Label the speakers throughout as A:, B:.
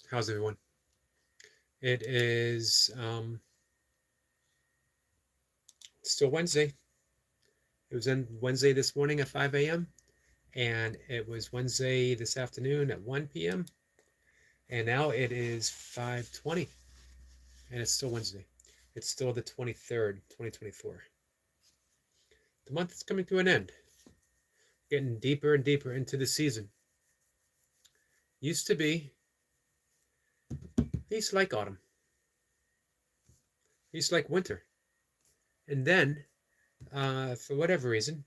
A: How's everyone? It is still Wednesday. It was in Wednesday this morning at 5 a.m. and it was Wednesday this afternoon at 1 p.m. and now it is 5:20 and it's still Wednesday. It's still the 23rd, 2024. The month is coming to an end, getting deeper and deeper into the season. Used to be, I used to like autumn. I used to like winter. And then, for whatever reason,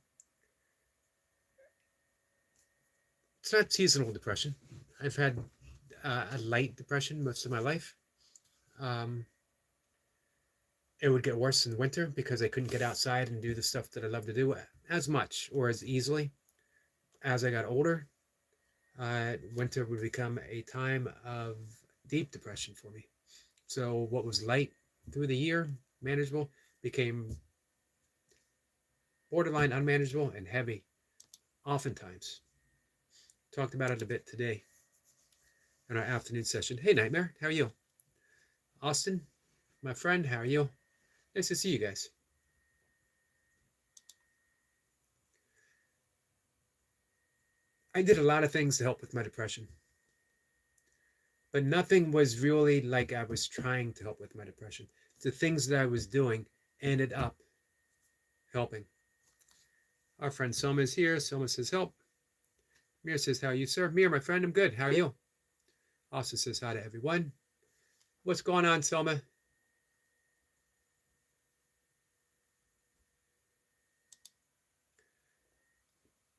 A: it's not seasonal depression. I've had a light depression most of my life. Um, it would get worse in winter because I couldn't get outside and do the stuff that I love to do as much or as easily. As I got older, winter would become a time of deep depression for me. So what was light through the year, manageable, became borderline unmanageable and heavy, oftentimes. Talked about it a bit today in our afternoon session. Hey, Nightmare, how are you? Austin, my friend, how are you? Nice to see you guys. I did a lot of things to help with my depression, but nothing was really like I was trying to help with my depression. The things that I was doing ended up helping. Our friend Soma is here. Soma says, help. Mir says, how are you, sir? Mir, my friend, I'm good. How are you? Austin says, hi to everyone. What's going on, Soma?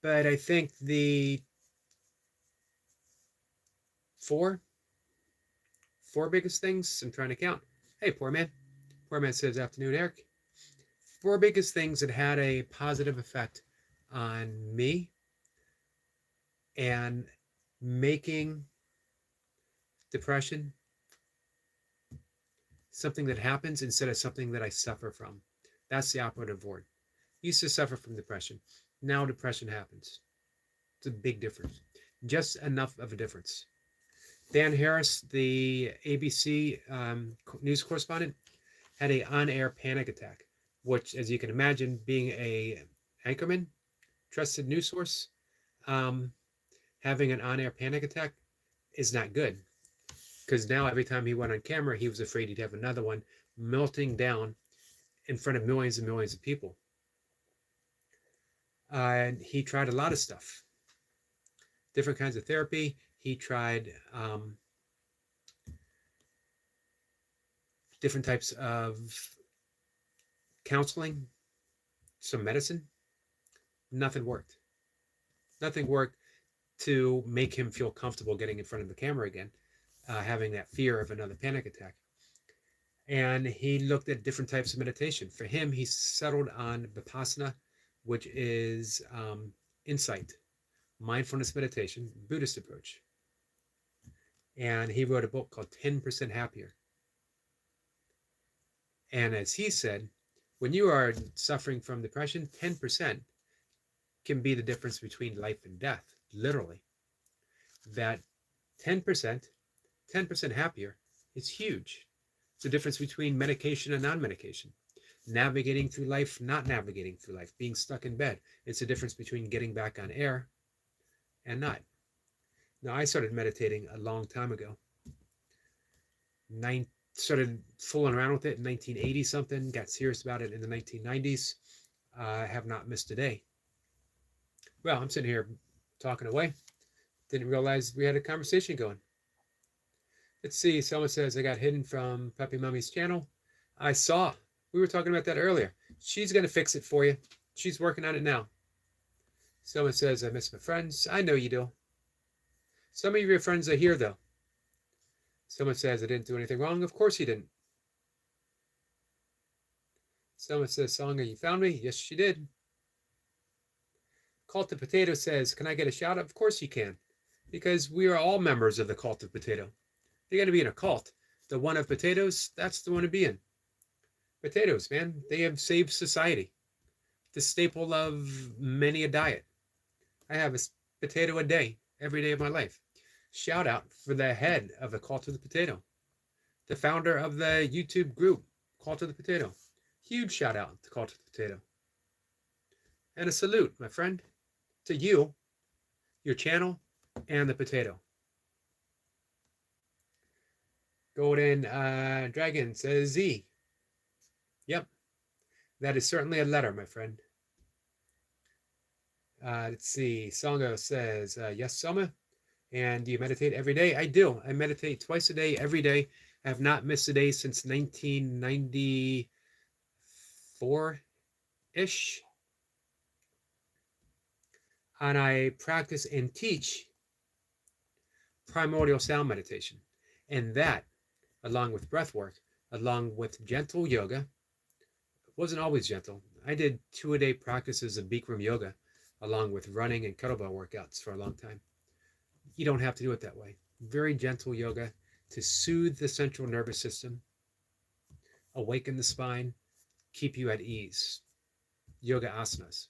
A: But I think the four biggest things, I'm trying to count. Hey, poor man. Poor man says, afternoon, Eric. Four biggest things that had a positive effect on me and making depression something that happens instead of something that I suffer from. That's the operative word. I used to suffer from depression. Now depression happens. It's a big difference. Just enough of a difference. Dan Harris, the ABC news correspondent, had a on-air panic attack, which, as you can imagine, being a anchorman, trusted news source, um, having an on-air panic attack is not good. Because now every time he went on camera, he was afraid he'd have another one melting down in front of millions and millions of people. And he tried a lot of stuff, different kinds of therapy. He tried different types of counseling, some medicine. Nothing worked. Nothing worked to make him feel comfortable getting in front of the camera again, having that fear of another panic attack. And he looked at different types of meditation. For him, he settled on Vipassana, which is insight, mindfulness meditation, Buddhist approach. And he wrote a book called 10% Happier. And as he said, when you are suffering from depression, 10% can be the difference between life and death, literally. That 10%, 10% happier is huge. It's the difference between medication and non-medication. Navigating through life, not navigating through life, being stuck in bed. It's the difference between getting back on air and not. Now, I started meditating a long time ago. Started fooling around with it in 1980 something, got serious about it in the 1990s. I have not missed a day. Well, I'm sitting here talking away. Didn't realize we had a conversation going. Let's see. Someone says, I got hidden from Puppy Mummy's channel. I saw. We were talking about that earlier. She's going to fix it for you. She's working on it now. Someone says, I miss my friends. I know you do. Some of your friends are here, though. Someone says, I didn't do anything wrong. Of course you didn't. Someone says, Songa, you found me? Yes, she did. Cult of Potato says, can I get a shout out? Of course you can. Because we are all members of the Cult of Potato. You're going to be in a cult. The one of potatoes, that's the one to be in. Potatoes, man, they have saved society. The staple of many a diet. I have a potato a day, every day of my life. Shout out for the head of the Call to the Potato, the founder of the YouTube group Call to the Potato. Huge shout out to Call to the Potato. And a salute, my friend, to you, your channel, and the potato. Golden Dragon says Z. Yep, that is certainly a letter, my friend. Let's see. Songo says, yes, Selma. And do you meditate every day? I do. I meditate twice a day, every day. I have not missed a day since 1994-ish. And I practice and teach primordial sound meditation. And that, along with breath work, along with gentle yoga, it wasn't always gentle. I did 2-a-day practices of Bikram yoga, along with running and kettlebell workouts for a long time. You don't have to do it that way. Very gentle yoga to soothe the central nervous system, awaken the spine, keep you at ease. Yoga asanas.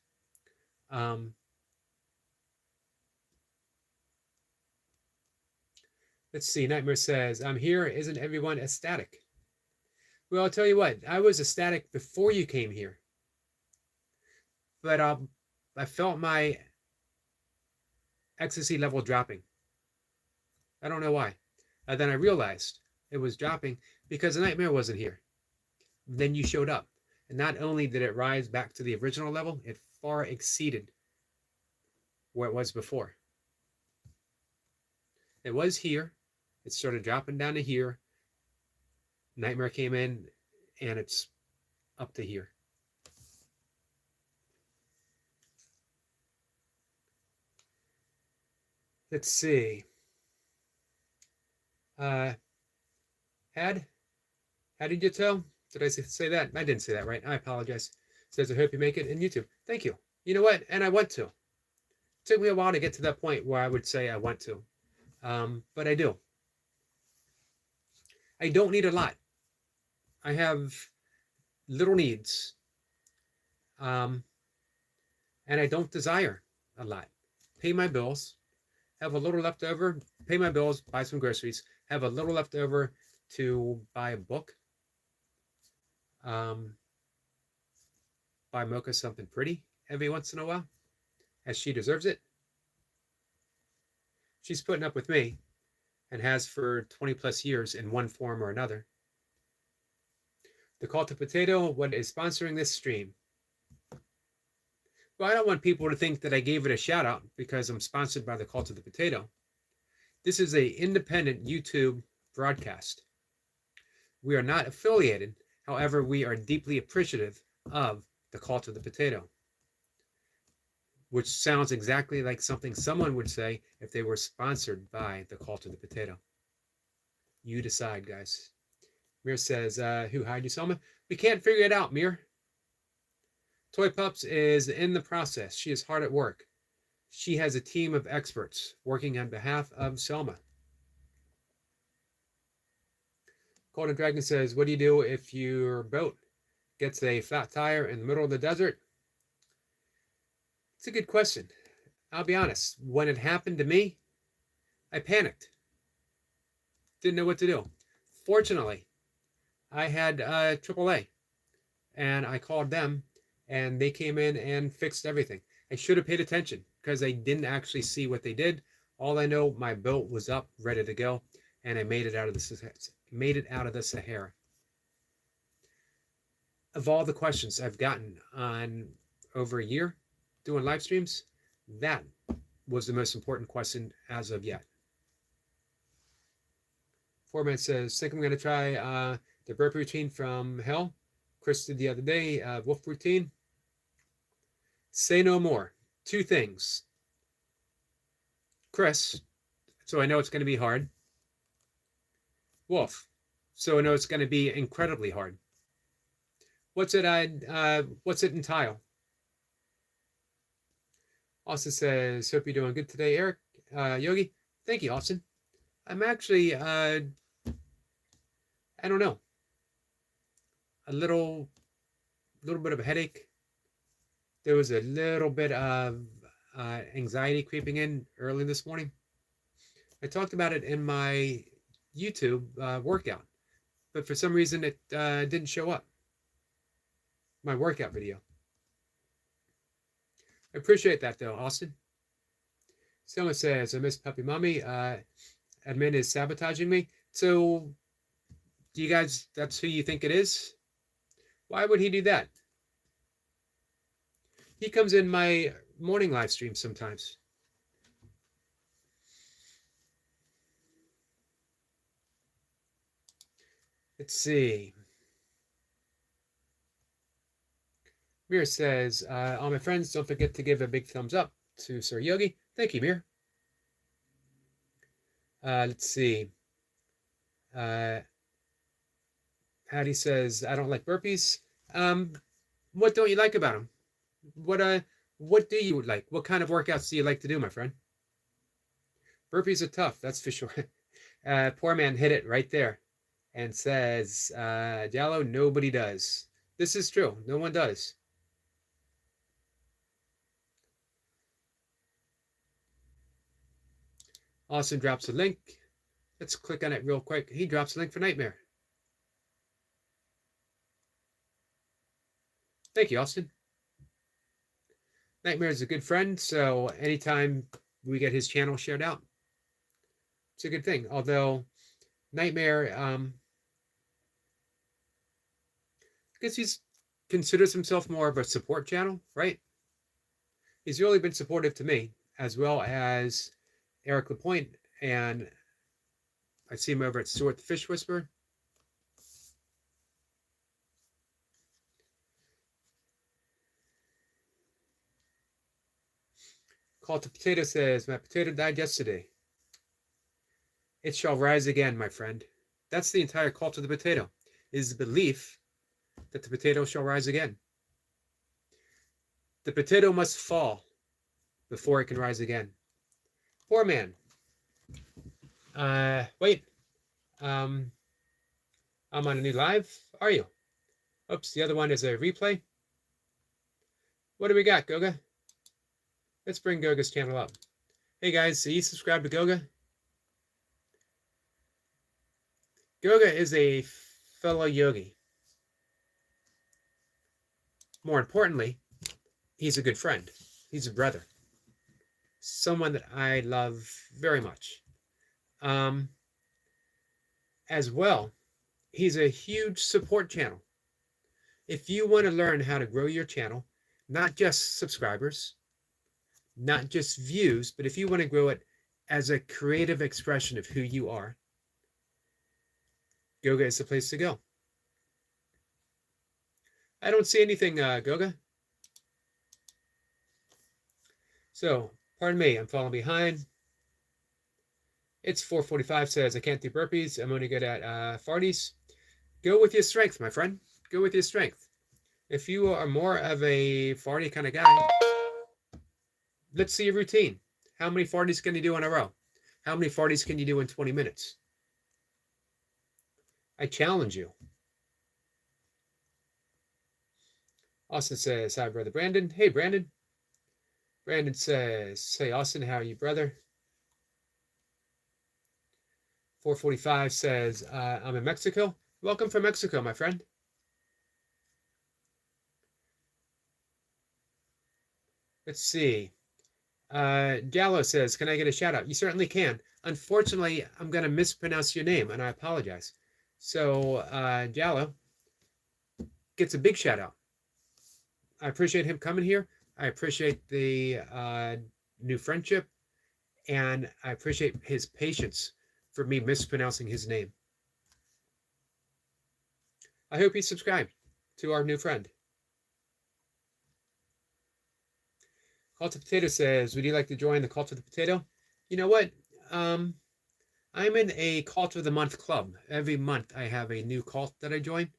A: Let's see. Nightmare says, I'm here. Isn't everyone ecstatic? Well, I'll tell you what. I was ecstatic before you came here. But I felt my ecstasy level dropping. I don't know why. Then I realized it was dropping because the Nightmare wasn't here. Then you showed up. And not only did it rise back to the original level, it far exceeded where it was before. It was here. It started dropping down to here. Nightmare came in, and it's up to here. Let's see. How did you tell? Did I say that? I didn't say that right. I apologize. It says, I hope you make it in YouTube. Thank you. You know what? And I want to. It took me a while to get to that point where I would say I want to. But I do. I don't need a lot. I have little needs. And I don't desire a lot. Pay my bills. Have a little left over. Pay my bills. Buy some groceries. Have a little left over to buy a book. Buy Mocha something pretty every once in a while, as she deserves it. She's putting up with me and has for 20 plus years in one form or another. The Call to Potato, what is sponsoring this stream? Well, I don't want people to think that I gave it a shout out because I'm sponsored by the Call to the Potato. This is an independent YouTube broadcast. We are not affiliated. However, we are deeply appreciative of the Call to the Potato, which sounds exactly like something someone would say if they were sponsored by the Call to the Potato. You decide, guys. Mir says, who hired you, Selma? We can't figure it out, Mir. Toy Pups is in the process. She is hard at work. She has a team of experts working on behalf of Selma. Golden Dragon says, what do you do if your boat gets a flat tire in the middle of the desert? It's a good question. I'll be honest. When it happened to me, I panicked. Didn't know what to do. Fortunately, I had AAA, and I called them, and they came in and fixed everything. I should have paid attention because I didn't actually see what they did. All I know, my boat was up, ready to go, and I made it out of the Sahara. Of all the questions I've gotten on over a year doing live streams, that was the most important question as of yet. Foreman says, think I'm going to try the burp routine from hell. Chris did the other day, wolf routine. Say no more. 2 things. Chris, so I know it's going to be hard. Wolf, so I know it's going to be incredibly hard. What's it entail? Austin says, hope you're doing good today, Eric. Yogi, thank you, Austin. I'm actually, I don't know, a little bit of a headache. There was a little bit of anxiety creeping in early this morning. I talked about it in my YouTube workout, but for some reason it didn't show up. My workout video. I appreciate that though, Austin. Someone says, I miss Puppy Mommy. Admin is sabotaging me. So, do you guys, that's who you think it is? Why would he do that? He comes in my morning live stream sometimes. Let's see. Mir says, all my friends, don't forget to give a big thumbs up to Sir Yogi. Thank you, Mir. Let's see. Hattie says, I don't like burpees. What don't you like about them? What do you like? What kind of workouts do you like to do, my friend? Burpees are tough, that's for sure. Poor man hit it right there and says, Diallo, nobody does. This is true. No one does. Austin drops a link. Let's click on it real quick. He drops a link for Nightmare. Thank you, Austin. Nightmare is a good friend, so anytime we get his channel shared out, it's a good thing. Although Nightmare, I guess he's considers himself more of a support channel, right? He's really been supportive to me, as well as Eric Lapointe, and I see him over at Stuart the Fish Whisperer. Call to Potato says, my potato died yesterday. It shall rise again, my friend. That's the entire call to the potato, is the belief that the potato shall rise again. The potato must fall before it can rise again. Poor man. Wait. I'm on a new live. Are you? Oops, the other one is a replay. What do we got, Goga? Let's bring Goga's channel up. Hey guys, so you subscribe to Goga? Goga is a fellow yogi. More importantly, he's a good friend. He's a brother. Someone that I love very much. As well, he's a huge support channel. If you want to learn how to grow your channel, not just subscribers, not just views, but if you want to grow it as a creative expression of who you are, Goga is the place to go. I don't see anything, Goga. So, pardon me, I'm falling behind. It's 4:45, says, I can't do burpees. I'm only good at farties. Go with your strength, my friend. Go with your strength. If you are more of a farty kind of guy, let's see your routine. How many farties can you do in a row? How many farties can you do in 20 minutes? I challenge you. Austin says, hi, brother Brandon. Hey, Brandon. Brandon says, hey, Austin, how are you, brother? 4:45 says, I'm in Mexico. Welcome from Mexico, my friend. Let's see. Gallo says, can I get a shout out? You certainly can. Unfortunately, I'm going to mispronounce your name, and I apologize. So, Gallo gets a big shout out. I appreciate him coming here. I appreciate the new friendship, and I appreciate his patience for me mispronouncing his name. I hope you subscribe to our new friend. Cult of Potato says, would you like to join the Cult of the Potato? You know what? I'm in a Cult of the Month club. Every month I have a new cult that I join.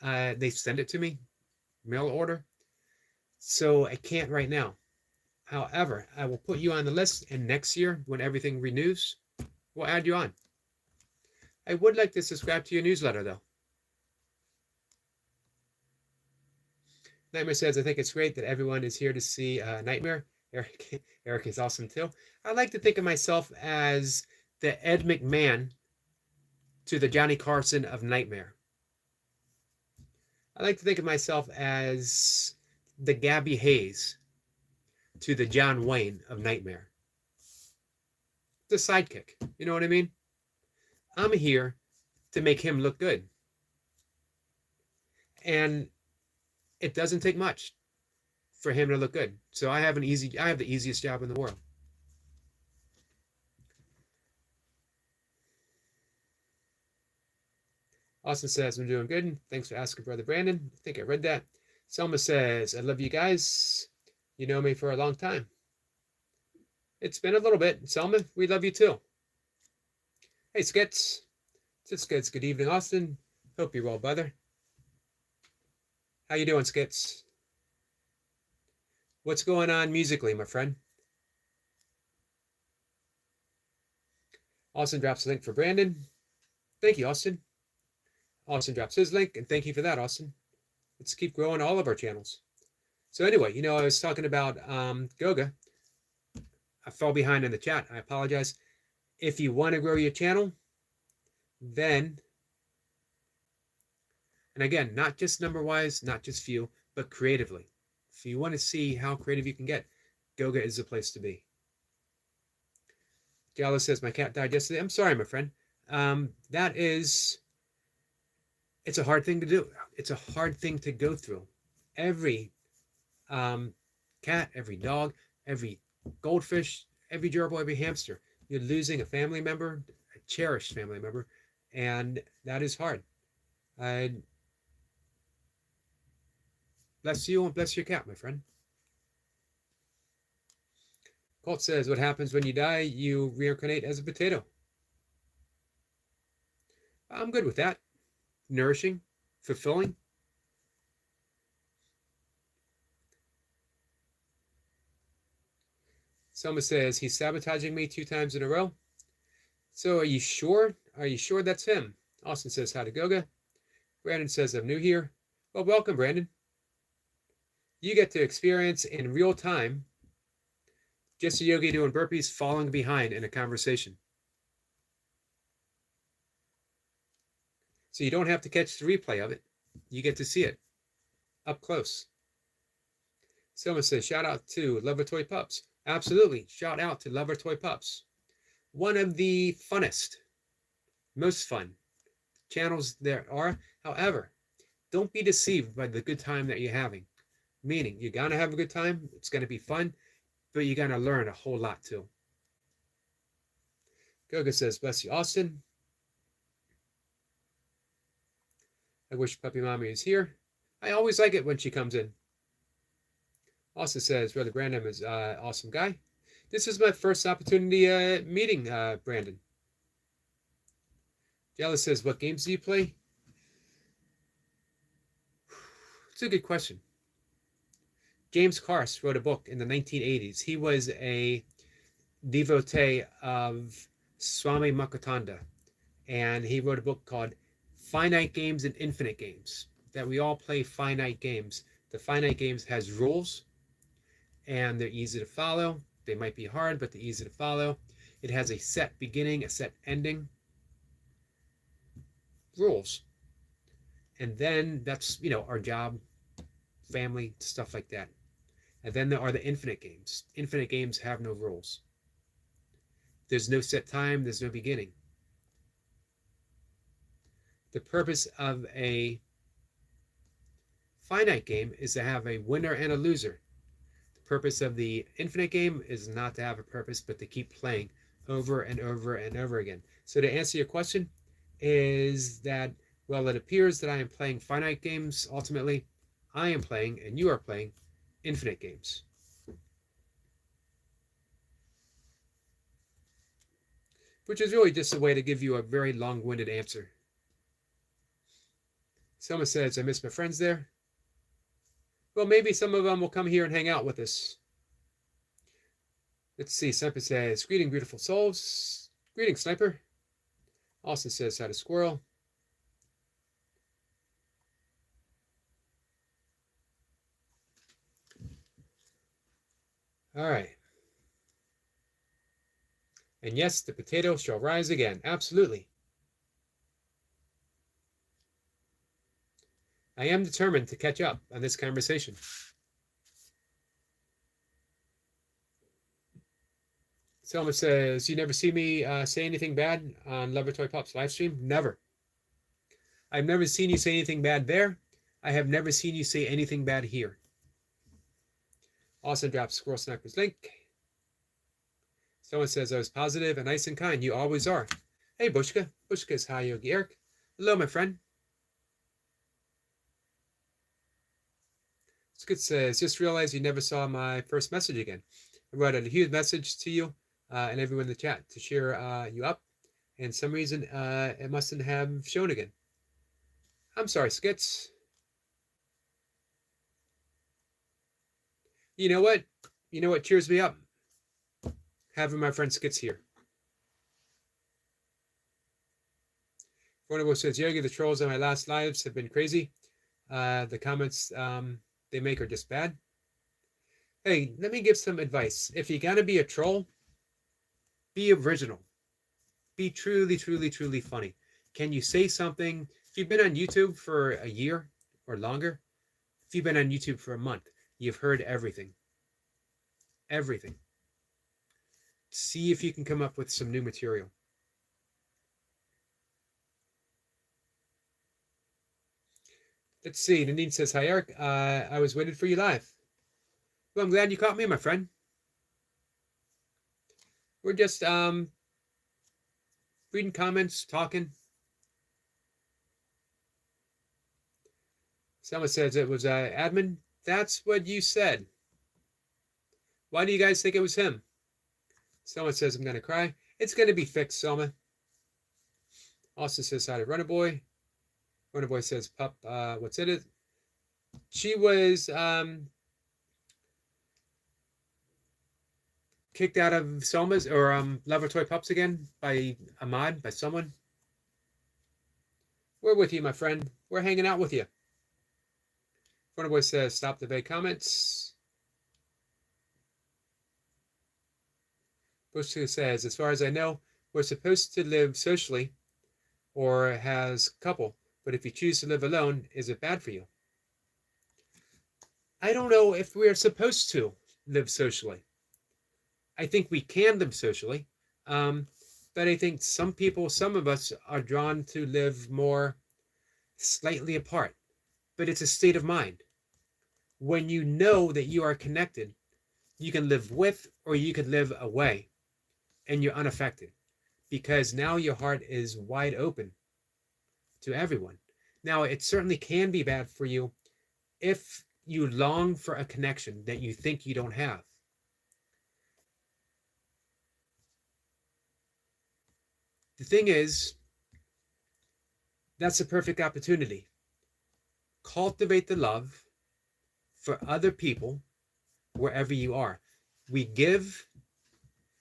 A: They send it to me, mail order. So I can't right now. However, I will put you on the list, and next year, when everything renews, we'll add you on. I would like to subscribe to your newsletter, though. Nightmare says, I think it's great that everyone is here to see Nightmare. Eric is awesome, too. I like to think of myself as the Ed McMahon to the Johnny Carson of Nightmare. I like to think of myself as the Gabby Hayes to the John Wayne of Nightmare. The sidekick. You know what I mean? I'm here to make him look good. And it doesn't take much for him to look good. So I have the easiest job in the world. Austin says, I'm doing good. Thanks for asking, Brother Brandon. I think I read that. Selma says, I love you guys. You know me for a long time. It's been a little bit. Selma, we love you too. Hey, Skits. It's Skits. Good evening, Austin. Hope you're well, brother. How you doing, Skits? What's going on musically, my friend? Austin drops a link for Brandon. Thank you, Austin. Austin drops his link, and thank you for that, Austin. Let's keep growing all of our channels. So anyway, I was talking about Goga. I fell behind in the chat. I apologize. If you want to grow your channel, then, and again, not just number-wise, not just few, but creatively. If you want to see how creative you can get, Goga is the place to be. Gallo says, my cat died yesterday. I'm sorry, my friend. It's a hard thing to do. It's a hard thing to go through. Every cat, every dog, every goldfish, every gerbil, every hamster, you're losing a family member, a cherished family member, and that is hard. Bless you and bless your cat, my friend. Colt says, what happens when you die? You reincarnate as a potato. I'm good with that. Nourishing, fulfilling. Selma says, he's sabotaging me 2 times in a row. So are you sure? Are you sure that's him? Austin says, hi to Goga. Brandon says, I'm new here. Well, welcome, Brandon. You get to experience in real time just a yogi doing burpees, falling behind in a conversation. So you don't have to catch the replay of it. You get to see it up close. Someone says, shout out to Lover Toy Pups. Absolutely. Shout out to Lover Toy Pups. One of the funnest, most fun channels there are. However, don't be deceived by the good time that you're having. Meaning, you're going to have a good time. It's going to be fun, but you're going to learn a whole lot too. Goga says, bless you, Austin. I wish Puppy Mommy is here. I always like it when she comes in. Austin says, Brother Brandon is an awesome guy. This is my first opportunity meeting Brandon. Jealous says, what games do you play? It's a good question. James Carse wrote a book in the 1980s. He was a devotee of Swami Makatanda, and he wrote a book called Finite Games and Infinite Games, that we all play finite games. The finite games has rules, and they're easy to follow. They might be hard, but they're easy to follow. It has a set beginning, a set ending. Rules. And then that's, our job, family, stuff like that. And then there are the infinite games. Infinite games have no rules. There's no set time, there's no beginning. The purpose of a finite game is to have a winner and a loser. The purpose of the infinite game is not to have a purpose, but to keep playing over and over and over again. So to answer your question is that, well, it appears that I am playing finite games. Ultimately, I am playing, and you are playing, infinite games. Which is really just a way to give you a very long-winded answer. Someone says, I miss my friends there. Well, maybe some of them will come here and hang out with us. Let's see. Sniper says, greeting, beautiful souls. Greeting, Sniper. Austin says, hi to Squirrel. All right. And yes, the potato shall rise again. Absolutely. I am determined to catch up on this conversation. Selma says, you never see me say anything bad on Lover Toy Pops live stream? Never. I've never seen you say anything bad there. I have never seen you say anything bad here. Austin drops Squirrel Sniper's link. Someone says, I was positive and nice and kind. You always are. Hey, Bushka. Bushka's hi, Yogi Eric. Hello, my friend. Skid says, just realized you never saw my first message again. I wrote a huge message to you and everyone in the chat to cheer you up. And some reason it mustn't have shown again. I'm sorry, Skits. You know what? You know what cheers me up? Having my friend Skits here. Fornival says, Yogi, the trolls on my last lives have been crazy. The comments they make are just bad. Hey, let me give some advice. If you're gonna be a troll, be original. Be truly, truly, truly funny. Can you say something? If you've been on YouTube for a year or longer, if you've been on YouTube for a month, you've heard everything. Everything. See if you can come up with some new material. Let's see. Nadine says, hi, Eric. I was waiting for you live. Well, I'm glad you caught me, my friend. We're just reading comments, talking. Someone says it was admin. That's what you said. Why do you guys think it was him? Someone says I'm going to cry. It's going to be fixed, Selma. Austin says hi to Runner Boy. Runner Boy says, pup, what's in it? She was kicked out of Selma's or Lover Toy Pups again by a mod, by someone. We're with you, my friend. We're hanging out with you. Runner Boy says, stop the vague comments. Bush says, as far as I know, we're supposed to live socially or has couple, but if you choose to live alone, is it bad for you? I don't know if we're supposed to live socially. I think we can live socially, but I think some people, some of us are drawn to live more slightly apart, but it's a state of mind. When you know that you are connected, you can live with or you could live away and you're unaffected because now your heart is wide open to everyone. Now, it certainly can be bad for you if you long for a connection that you think you don't have. The thing is, that's a perfect opportunity. Cultivate the love for other people wherever you are. We give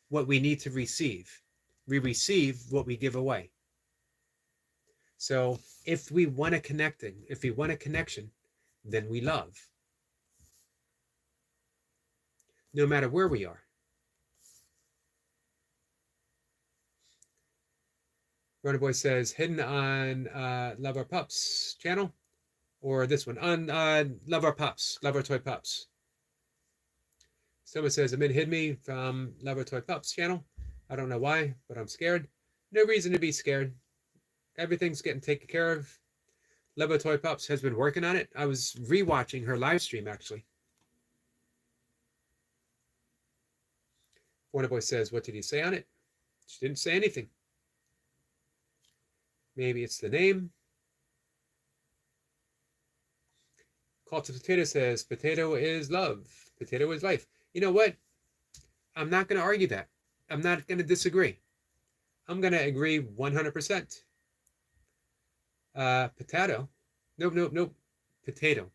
A: what we need to receive. We receive what we give away. So if we want a connection, then we love. No matter where we are. Runner Boy says, hidden on Love Our Pups channel, or this one, on Love Our Pups, Love Our Toy Pups. Someone says, Amin hid me from Love Our Toy Pups channel. I don't know why, but I'm scared. No reason to be scared. Everything's getting taken care of. Love Our Toy Pups has been working on it. I was rewatching her live stream, actually. Runner Boy says, what did he say on it? She didn't say anything. Maybe it's the name. Call to Potato says, potato is love. Potato is life. You know what? I'm not going to argue that. I'm not going to disagree. I'm going to agree 100%. Potato. Nope. Potato.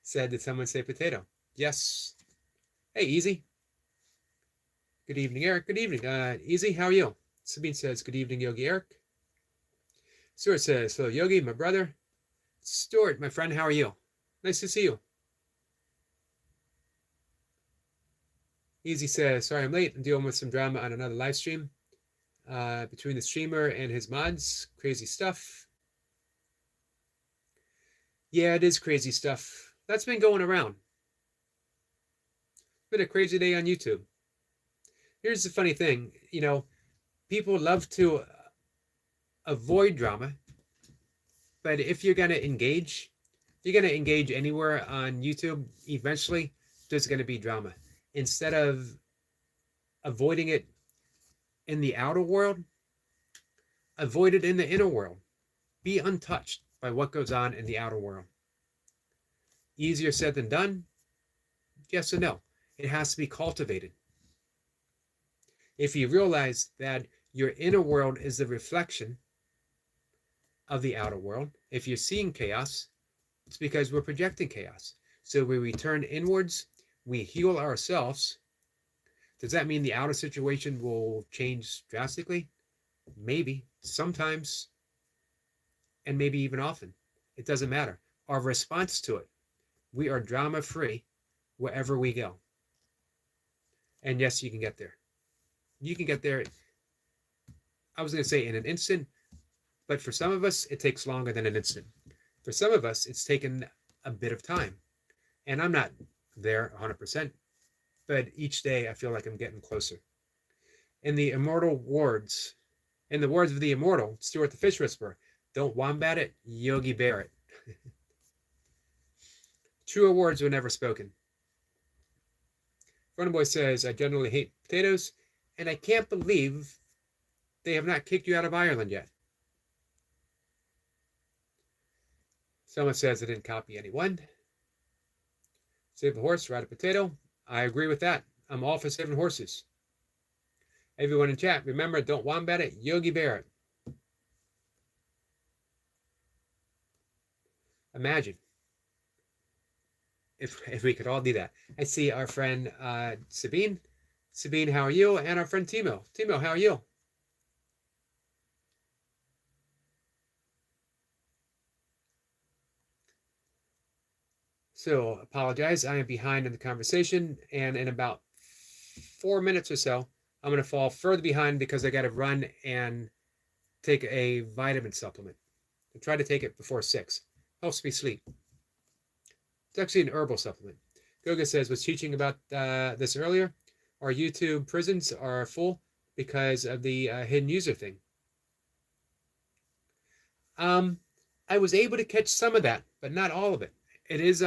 A: Said, did someone say potato? Yes. Hey, Easy. Good evening, Eric. Good evening. Easy, how are you? Sabine says, good evening, Yogi Eric. Stuart says, hello, Yogi, my brother. Stuart, my friend, how are you? Nice to see you. Easy says, sorry I'm late. I'm dealing with some drama on another live stream between the streamer and his mods. Crazy stuff. Yeah, it is crazy stuff. That's been going around. It's been a crazy day on YouTube. Here's the funny thing, people love to avoid drama, but if you're going to engage, anywhere on YouTube, eventually there's going to be drama. Instead of avoiding it in the outer world, avoid it in the inner world. Be untouched by what goes on in the outer world. Easier said than done? Yes and no. It has to be cultivated. If you realize that your inner world is the reflection of the outer world, if you're seeing chaos, it's because we're projecting chaos. So we return inwards, we heal ourselves. Does that mean the outer situation will change drastically? Maybe, sometimes, and maybe even often. It doesn't matter. Our response to it, we are drama-free wherever we go. And yes, you can get there. You can get there, I was going to say in an instant, but for some of us, it takes longer than an instant. For some of us, it's taken a bit of time. And I'm not there 100%, but each day I feel like I'm getting closer. In the words of the immortal, Stuart the Fish Whisperer, don't wombat it, Yogi Bear it. Truer words were never spoken. Runaway says, I generally hate potatoes, and I can't believe they have not kicked you out of Ireland yet. Someone says I didn't copy anyone. Save the horse, ride a potato. I agree with that. I'm all for saving horses. Everyone in chat, remember, don't wombat it, Yogi Bear it. Imagine if we could all do that. I see our friend Sabine. Sabine, how are you? And our friend Timo. Timo, how are you? So, apologize. I am behind in the conversation, and in about 4 minutes or so, I'm going to fall further behind because I got to run and take a vitamin supplement. I try to take it before 6. Helps me sleep. It's actually an herbal supplement. Goga says, was teaching about this earlier. Our YouTube prisons are full because of the hidden user thing. I was able to catch some of that, but not all of it. It is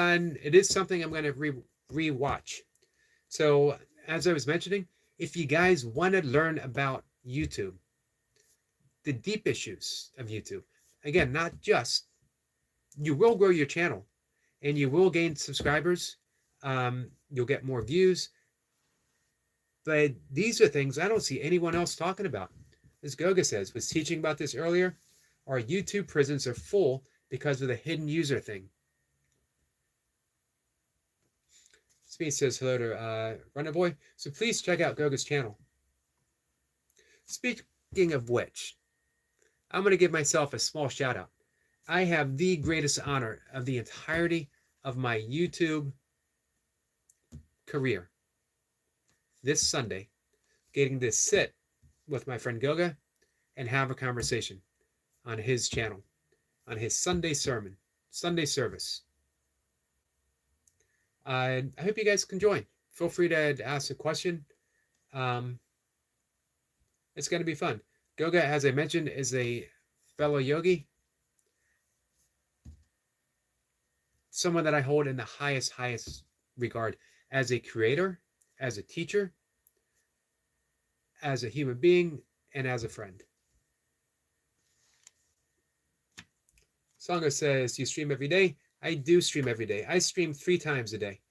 A: something I'm going to re-watch. So, as I was mentioning, if you guys want to learn about YouTube, the deep issues of YouTube, again, not just, you will grow your channel and you will gain subscribers. You'll get more views. But these are things I don't see anyone else talking about. As Goga says, was teaching about this earlier. Our YouTube prisons are full because of the hidden user thing. Speed says hello to Runner Boy. So please check out Goga's channel. Speaking of which, I'm going to give myself a small shout out. I have the greatest honor of the entirety of my YouTube career. This Sunday, getting to sit with my friend Goga and have a conversation on his channel, on his Sunday sermon, Sunday service. I hope you guys can join. Feel free to ask a question. It's going to be fun. Goga, as I mentioned, is a fellow yogi. Someone that I hold in the highest regard as a creator, as a teacher, as a human being, and as a friend. Songa says, you stream every day? I do stream every day. I stream 3 times a day.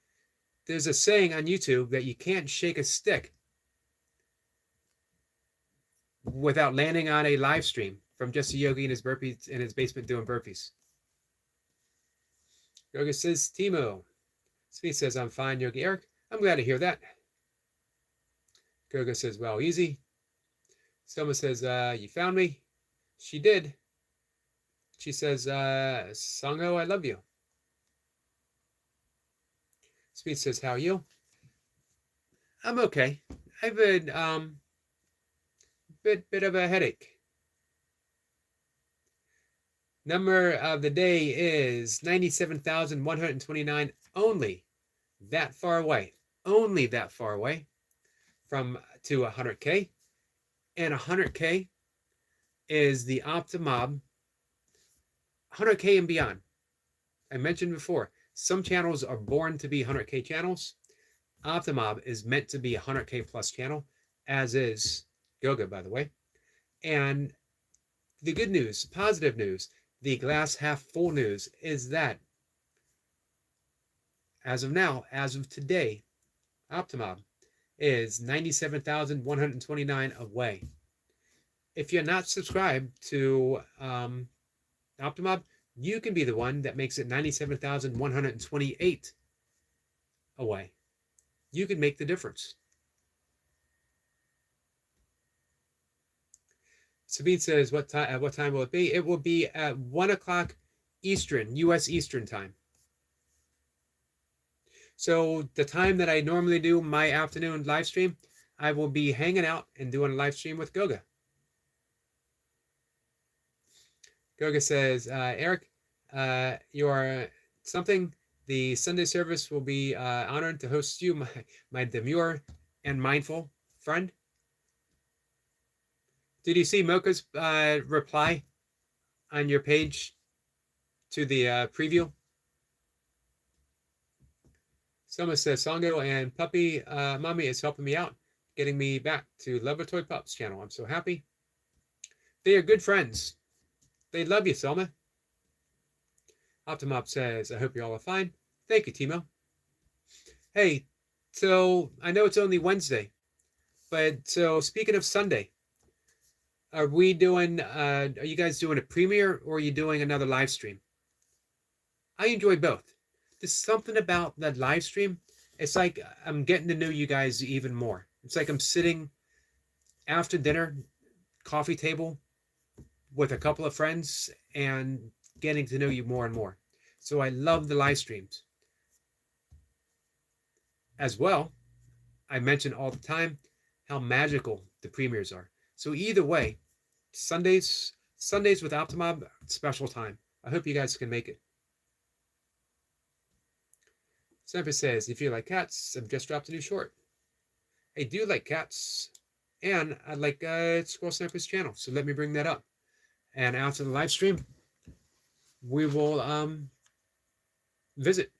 A: There's a saying on YouTube that you can't shake a stick without landing on a live stream from just a yogi in his burpees in his basement doing burpees. Yoga says, Timo. Smith says, I'm fine, Yogi Eric. I'm glad to hear that. Goga says, well, easy. Soma says, you found me. She did. She says, Sangho, I love you. Smith says, how are you? I'm okay. I've been bit of a headache. Number of the day is 97,129. Only that far away. Only that far away from to 100K. And 100K is the Optimob 100K and beyond. I mentioned before, some channels are born to be 100K channels. Optimob is meant to be a 100K plus channel, as is Goga, by the way. And the good news, positive news, the glass half full news is that as of now, as of today, Optimob is 97,129 away. If you're not subscribed to Optimob, you can be the one that makes it 97,128 away. You can make the difference. Sabine says, what time will it be? It will be at 1 o'clock Eastern, U.S. Eastern time. So the time that I normally do my afternoon live stream, I will be hanging out and doing a live stream with Goga. Goga says, Eric, you are something. The Sunday service will be honored to host you, my demure and mindful friend. Did you see Mocha's reply on your page to the preview? Someone says, Songo and Puppy Mommy is helping me out, getting me back to Love Toy Pups channel. I'm so happy. They are good friends. They love you, Selma. Optimop says, I hope you all are fine. Thank you, Timo. Hey, so I know it's only Wednesday, but so speaking of Sunday, are we doing, are you guys doing a premiere or are you doing another live stream? I enjoy both. There's something about that live stream. It's like I'm getting to know you guys even more. It's like I'm sitting after dinner, coffee table with a couple of friends and getting to know you more and more. So I love the live streams. As well, I mention all the time how magical the premieres are. So either way, Sundays with Optimob, special time. I hope you guys can make it. Sniper says, if you like cats, I've just dropped a new short. I do like cats, and I like Squirrel Sniper's channel, so let me bring that up. And after the live stream, we will visit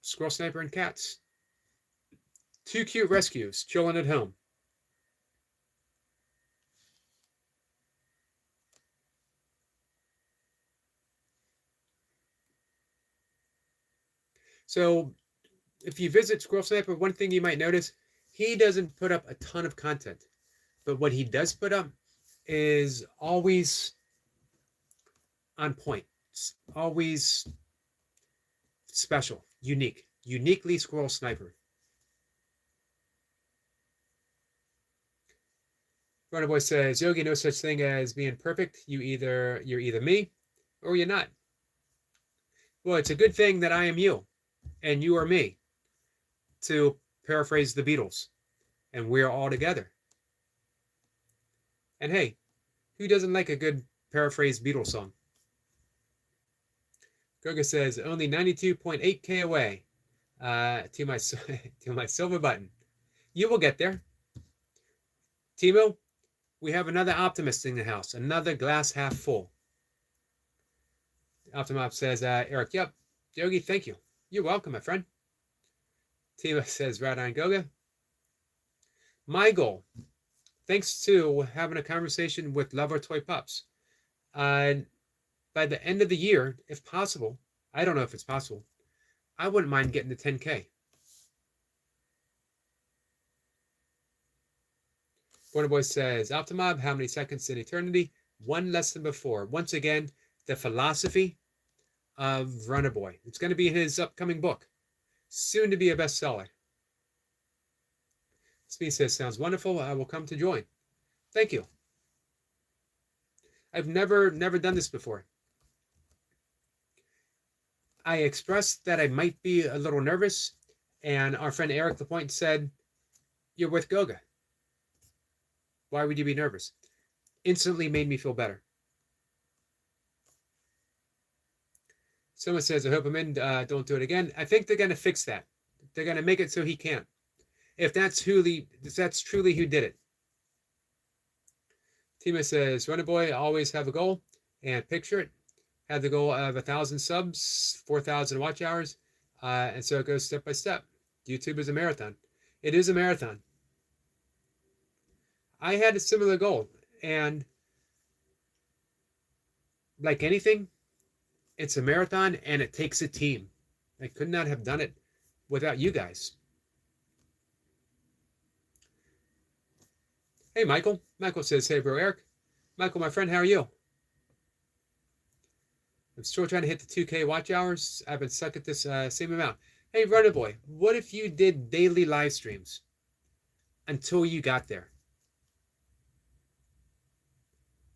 A: Squirrel Sniper and cats. Two cute rescues chilling at home. So if you visit Squirrel Sniper, one thing you might notice, he doesn't put up a ton of content. But what he does put up is always on point. It's always special, uniquely Squirrel Sniper. Runner Boy says, Yogi, no such thing as being perfect. You're either me or you're not. Well, it's a good thing that I am you and you are me, to paraphrase the Beatles, and we're all together. And hey, who doesn't like a good paraphrased Beatles song? Goga says, only 92.8K away to my silver button. You will get there. Timo, we have another optimist in the house, another glass half full. Optimop says, Eric, yep. Yogi, thank you. You're welcome, my friend. Timo says, right on, Goga. My goal, thanks to having a conversation with Love Our Toy Pups, by the end of the year, if possible, I don't know if it's possible, I wouldn't mind getting to 10K. Border Boy says, Optimob, how many seconds in eternity? One less than before. Once again, the philosophy of Runner Boy. It's going to be in his upcoming book. Soon to be a bestseller. Smee says, sounds wonderful. I will come to join. Thank you. I've never done this before. I expressed that I might be a little nervous, and our friend Eric Lapointe said, You're with Goga. Why would you be nervous? Instantly made me feel better. Someone says, I hope I'm in. Don't do it again. I think they're going to fix that. They're going to make it so he can't. If that's truly who did it. Tima says, Runner Boy, always have a goal and picture it. Have the goal of 1,000 subs, 4,000 watch hours, and so it goes step by step. YouTube is a marathon. It is a marathon. I had a similar goal, and like anything, it's a marathon and it takes a team. I could not have done it without you guys. Hey, Michael. Michael says, hey, bro, Eric. Michael, my friend, how are you? I'm still trying to hit the 2K watch hours. I've been stuck at this same amount. Hey, Runner Boy, what if you did daily live streams until you got there?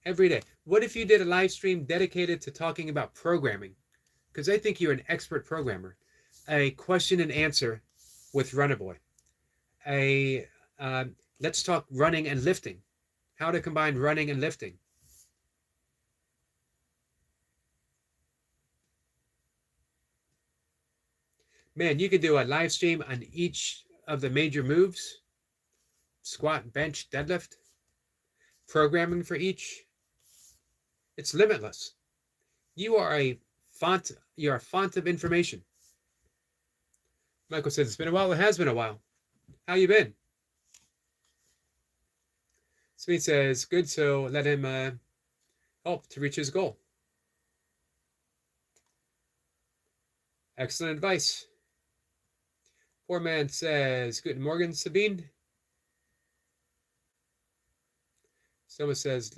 A: Every day. What if you did a live stream dedicated to talking about programming? Because I think you're an expert programmer. A question and answer with Runner Boy. Let's talk running and lifting. How to combine running and lifting. Man, you could do a live stream on each of the major moves. Squat, bench, deadlift. Programming for each. It's limitless. You are a font. You're a font of information. Michael says, it's been a while. It has been a while. How you been? Sweet says, good, so let him help to reach his goal. Excellent advice. Poor man says, Guten Morgen, Sabine. Someone says,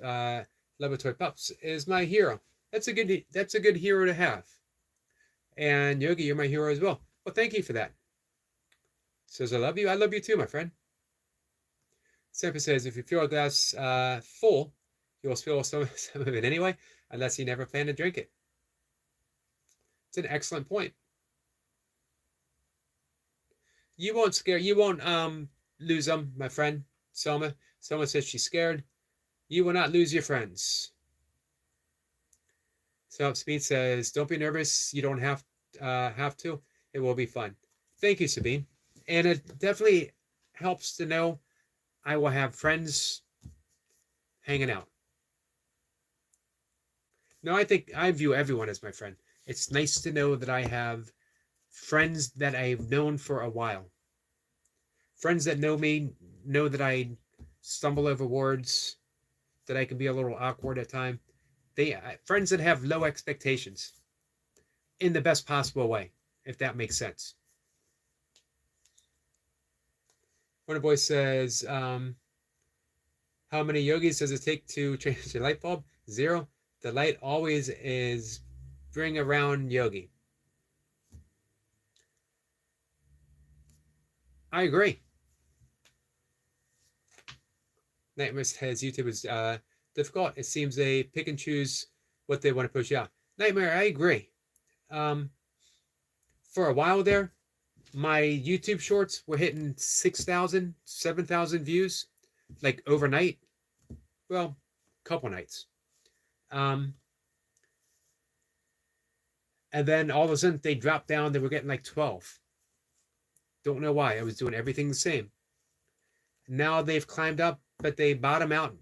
A: Laboratory Pups is my hero. That's a good hero to have. And Yogi, you're my hero as well. Well, thank you for that. Says, I love you. I love you too, my friend. Semper says, if you feel a glass full, you will spill some of it anyway, unless you never plan to drink it. It's an excellent point. You won't lose them, my friend, Selma. Selma says she's scared. You will not lose your friends. So Speed says, don't be nervous. You don't have to. It will be fun. Thank you, Sabine. And it definitely helps to know I will have friends hanging out. No, I think I view everyone as my friend. It's nice to know that I have friends that I've known for a while. Friends that know me, know that I stumble over words, that I can be a little awkward at times. Friends that have low expectations in the best possible way, if that makes sense. Wonder Boy says, how many yogis does it take to change the light bulb? 0. The light always is bring around yogi. I agree. Nightmare says YouTube is difficult. It seems they pick and choose what they want to push out. Nightmare, I agree. For a while there, my YouTube shorts were hitting 6,000, 7,000 views, like overnight. Well, couple nights. And then all of a sudden they dropped down. They were getting like 12. Don't know why. I was doing everything the same. Now they've climbed up, but they bottom out.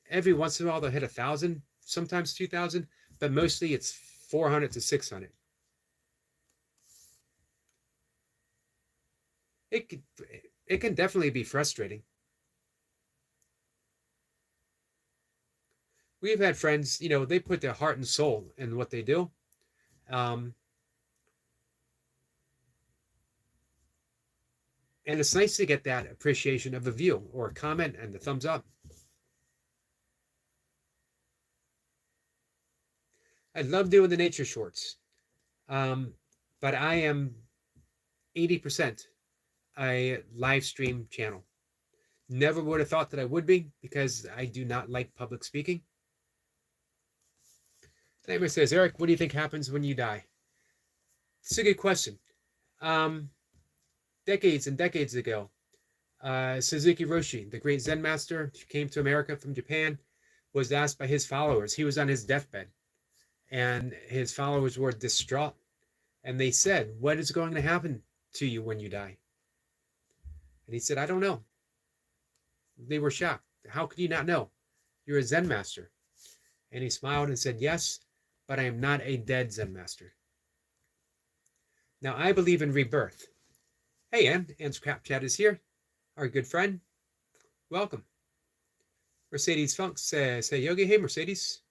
A: Every once in a while they'll hit 1,000, sometimes 2,000, but mostly it's 400 to 600. It can definitely be frustrating. We've had friends, they put their heart and soul in what they do. And it's nice to get that appreciation of a view or a comment and the thumbs up. I love doing the nature shorts. But I am 80% a live stream channel. Never would have thought that I would be because I do not like public speaking. Nightmare says, Eric, what do you think happens when you die? It's a good question. Decades and decades ago, Suzuki Roshi, the great Zen master, who came to America from Japan, was asked by his followers. He was on his deathbed, and his followers were distraught. And they said, "What is going to happen to you when you die?" And he said, "I don't know." They were shocked. "How could you not know? You're a Zen master." And he smiled and said, "Yes, but I am not a dead Zen master." Now, I believe in rebirth. Hey, Anne's Crap Chat is here. Our good friend. Welcome. Mercedes Funk says, "Hey, Yogi." Hey, Mercedes.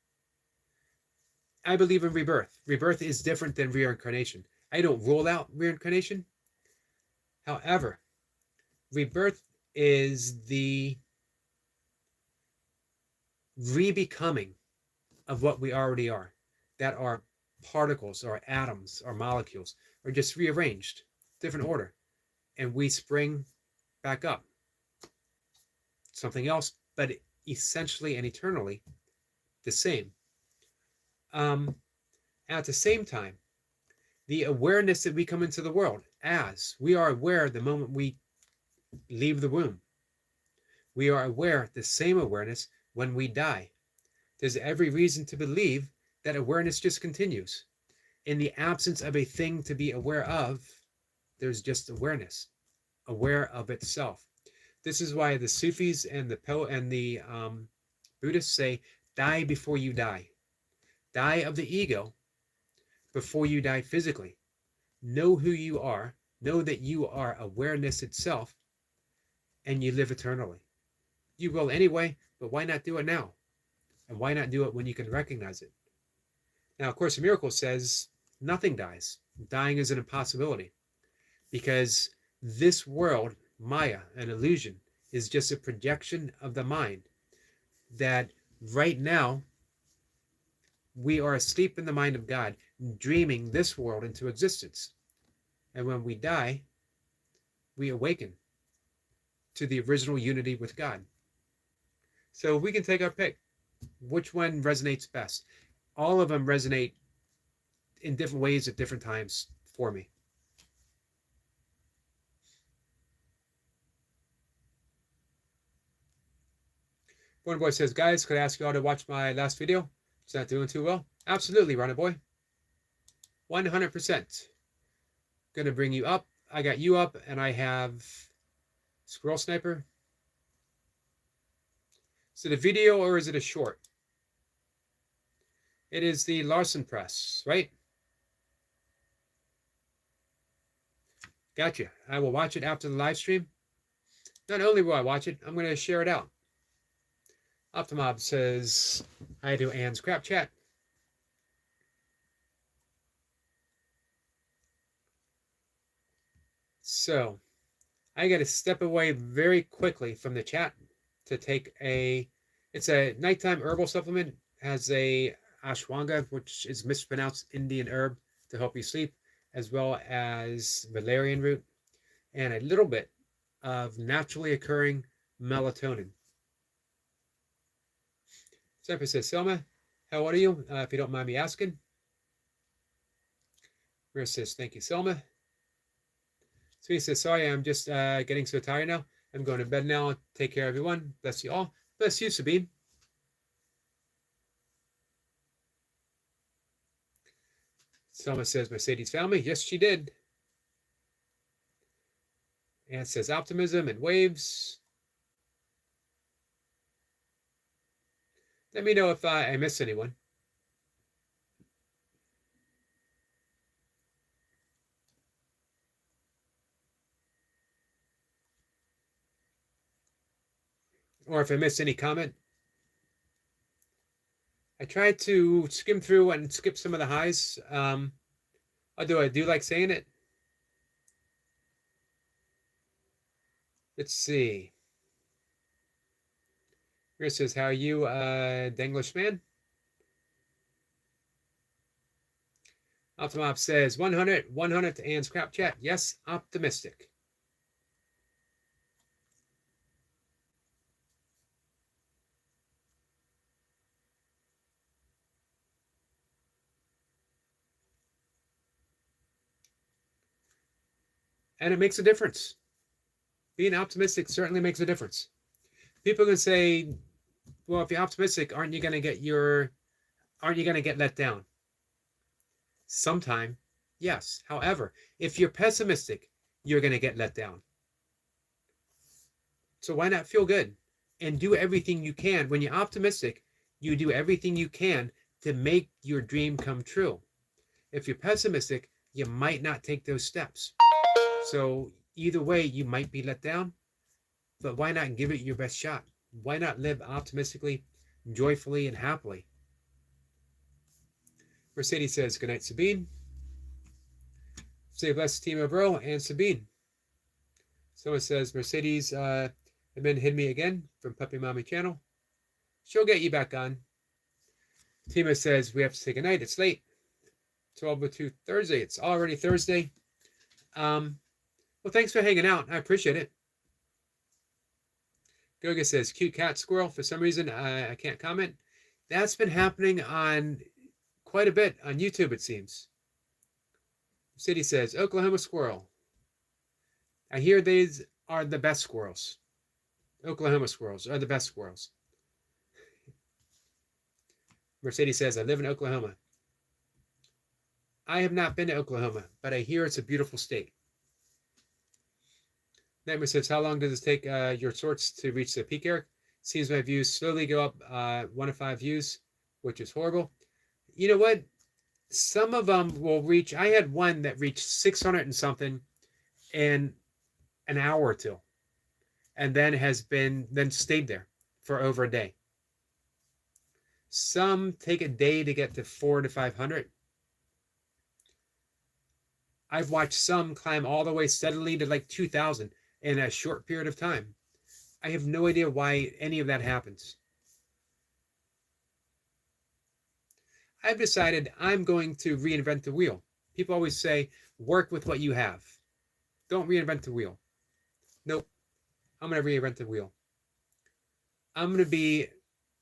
A: I believe in rebirth. Rebirth is different than reincarnation. I don't rule out reincarnation. However, rebirth is the re-becoming of what we already are. That are particles or atoms or molecules are just rearranged, different order. And we spring back up. Something else, but essentially and eternally the same. At the same time, the awareness that we come into the world as, we are aware the moment we leave the womb. We are aware the same awareness when we die. There's every reason to believe that awareness just continues. In the absence of a thing to be aware of, there's just awareness, aware of itself. This is why the Sufis and the Buddhists say, die before you die. Die of the ego before you die physically. Know who you are. Know that you are awareness itself, and you live eternally. You will anyway, but why not do it now? And why not do it when you can recognize it? Now, of course, the miracle says nothing dies. Dying is an impossibility, because this world, Maya, an illusion, is just a projection of the mind, that right now we are asleep in the mind of God, dreaming this world into existence. And when we die, we awaken to the original unity with God. So we can take our pick. Which one resonates best? All of them resonate in different ways at different times for me. Born Boy says, "Guys, could I ask you all to watch my last video? It's not doing too well." Absolutely, Runner Boy. 100%. Gonna bring you up. I got you up, and I have Squirrel Sniper. Is it a video or is it a short? It is the Larson Press, right? Gotcha. I will watch it after the live stream. Not only will I watch it, I'm going to share it out. Optimob says, "I do Anne's Crap Chat." So, I got to step away very quickly from the chat to take it's a nighttime herbal supplement. Has a ashwagandha, which is mispronounced Indian herb, to help you sleep, as well as valerian root, and a little bit of naturally occurring melatonin. Semper says, "Selma, how old are you? If you don't mind me asking." Rhea says, "Thank you, Selma." Sweet says, "Sorry, I'm just getting so tired now. I'm going to bed now. Take care, everyone. Bless you all." Bless you, Sabine. Selma says, "Mercedes found me." Yes, she did. And says, "Optimism and waves." Let me know if I miss anyone. Or if I miss any comment. I tried to skim through and skip some of the highs. Although I do like saying it. Let's see. Here it says, "How are you, Denglish man?" Optimop says, 100 to Anne's Crap Chat. Yes, optimistic. And it makes a difference, Being optimistic certainly makes a difference. People can say, well, if you're optimistic, aren't you going to get let down? Sometime, yes. However, if you're pessimistic, you're going to get let down. So why not feel good and do everything you can? When you're optimistic, you do everything you can to make your dream come true. If you're pessimistic, you might not take those steps. So either way, you might be let down, but why not give it your best shot? Why not live optimistically, joyfully, and happily? Mercedes says, good night, Sabine. Say bless Team Bro and Sabine. Someone says, Mercedes admin hid me again from Puppy Mommy channel. She'll get you back on. Tima says, we have to say goodnight. It's late. 12:02 Thursday. It's already Thursday. Well, thanks for hanging out. I appreciate it. Goga says, cute cat squirrel. For some reason, I can't comment. That's been happening on quite a bit on YouTube, it seems. City says, Oklahoma squirrel. I hear these are the best squirrels. Oklahoma squirrels are the best squirrels. Mercedes says, I live in Oklahoma. I have not been to Oklahoma, but I hear it's a beautiful state. Nightmare says, how long does it take your sorts to reach the peak, Eric? Seems my views slowly go up 1 to 5 views, which is horrible. You know what? Some of them will reach, I had one that reached 600 and something in an hour or two, and then stayed there for over a day. Some take a day to get to 400 to 500. I've watched some climb all the way steadily to like 2,000 in a short period of time. I have no idea why any of that happens. I've decided I'm going to reinvent the wheel. People always say, work with what you have. Don't reinvent the wheel. Nope. I'm going to reinvent the wheel. I'm going to be,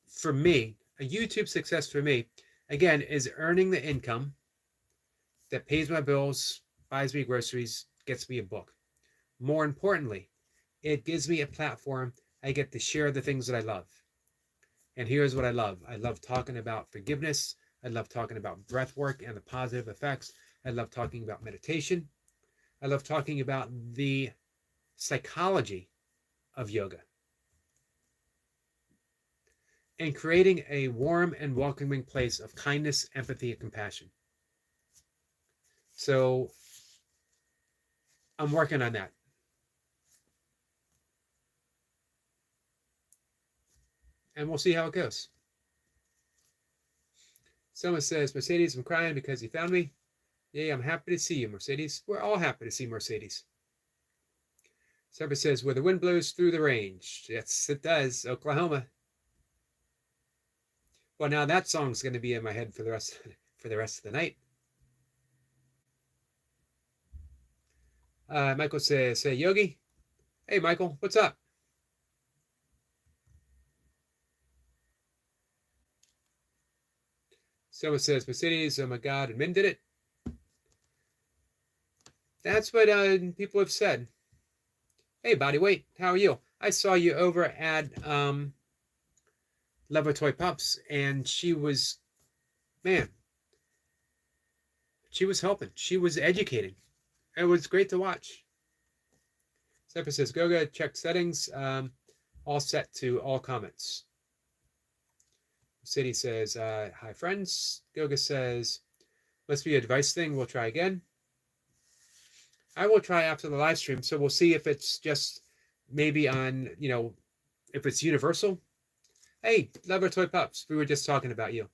A: for me, a YouTube success for me, again, is earning the income that pays my bills, buys me groceries, gets me a book. More importantly, it gives me a platform I get to share the things that I love. And here's what I love. I love talking about forgiveness. I love talking about breath work and the positive effects. I love talking about meditation. I love talking about the psychology of yoga. And creating a warm and welcoming place of kindness, empathy, and compassion. So I'm working on that. And we'll see how it goes. Someone says, Mercedes, I'm crying because you found me. Yay, I'm happy to see you, Mercedes. We're all happy to see Mercedes. Someone says, where the wind blows through the range. Yes, it does. Oklahoma. Well, now that song's going to be in my head for the rest of the night. Michael says, hey, Yogi. Hey, Michael, what's up? Someone says, Mercedes, oh my God, admin did it. That's what people have said. Hey, Bodyweight, how are you? I saw you over at Love Toy Pups, and she was, man, she was helping. She was educating. It was great to watch. Seppa says, Goga, check settings. All set to all comments. City says, hi, friends. Goga says, must be a device thing. We'll try again. I will try after the live stream. So we'll see if it's just maybe on, if it's universal. Hey, Lover Toy Pups, we were just talking about you.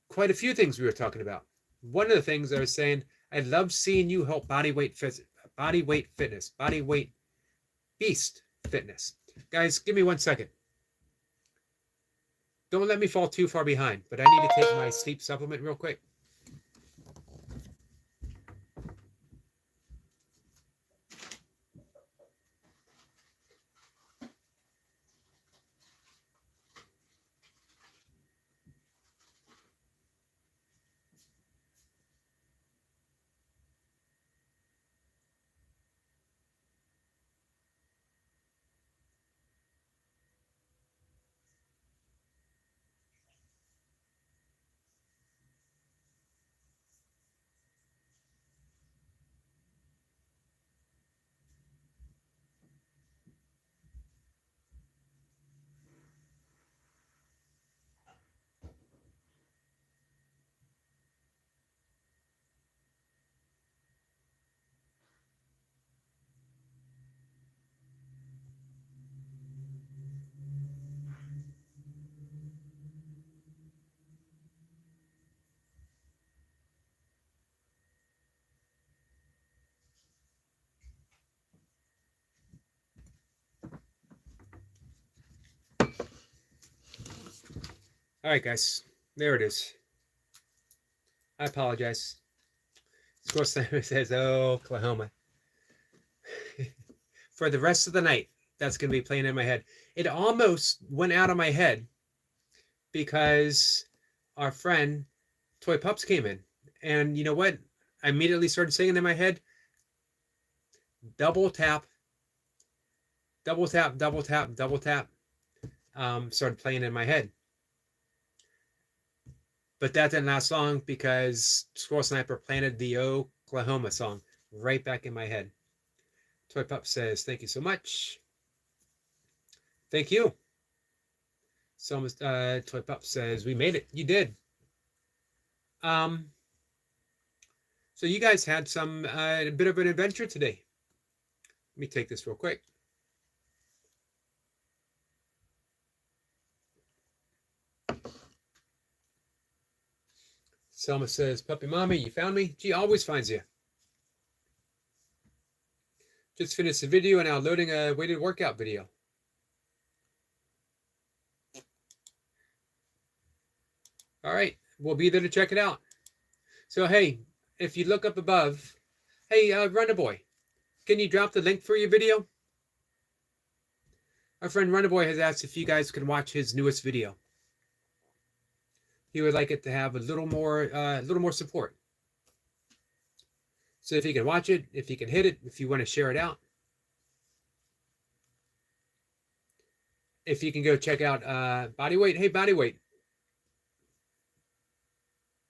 A: Quite a few things we were talking about. One of the things I was saying, I love seeing you help Bodyweight Fitness, Bodyweight Beast Fitness. Guys, give me 1 second. Don't let me fall too far behind, but I need to take my sleep supplement real quick. All right, guys. There it is. I apologize. Score Slammer says Oklahoma. For the rest of the night, that's going to be playing in my head. It almost went out of my head because our friend Toy Pups came in. And you know what? I immediately started singing in my head. Double tap, double tap, double tap, double tap. Started playing in my head. But that didn't last long because Squirrel Sniper planted the Oklahoma song right back in my head. Toy Pup says, thank you so much. Thank you. So Toy Pup says, we made it. You did. So you guys had some a bit of an adventure today. Let me take this real quick. Selma says, Puppy Mommy, you found me? She always finds you. Just finished the video and now loading a weighted workout video. All right, we'll be there to check it out. So, hey, if you look up above, hey, Runner Boy, can you drop the link for your video? Our friend Runner Boy has asked if you guys can watch his newest video. He would like it to have a little more support. So if you can watch it, if you can hit it, if you want to share it out. If you can go check out Bodyweight. Hey, Bodyweight.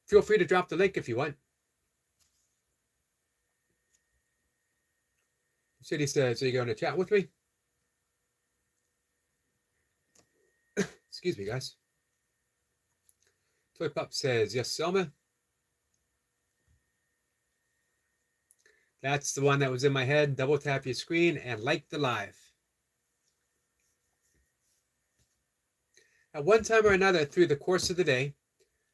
A: Feel free to drop the link if you want. City says, so you're going to chat with me? Excuse me, guys. Toy Pup says, yes, Selma. That's the one that was in my head. Double tap your screen and like the live. At one time or another through the course of the day,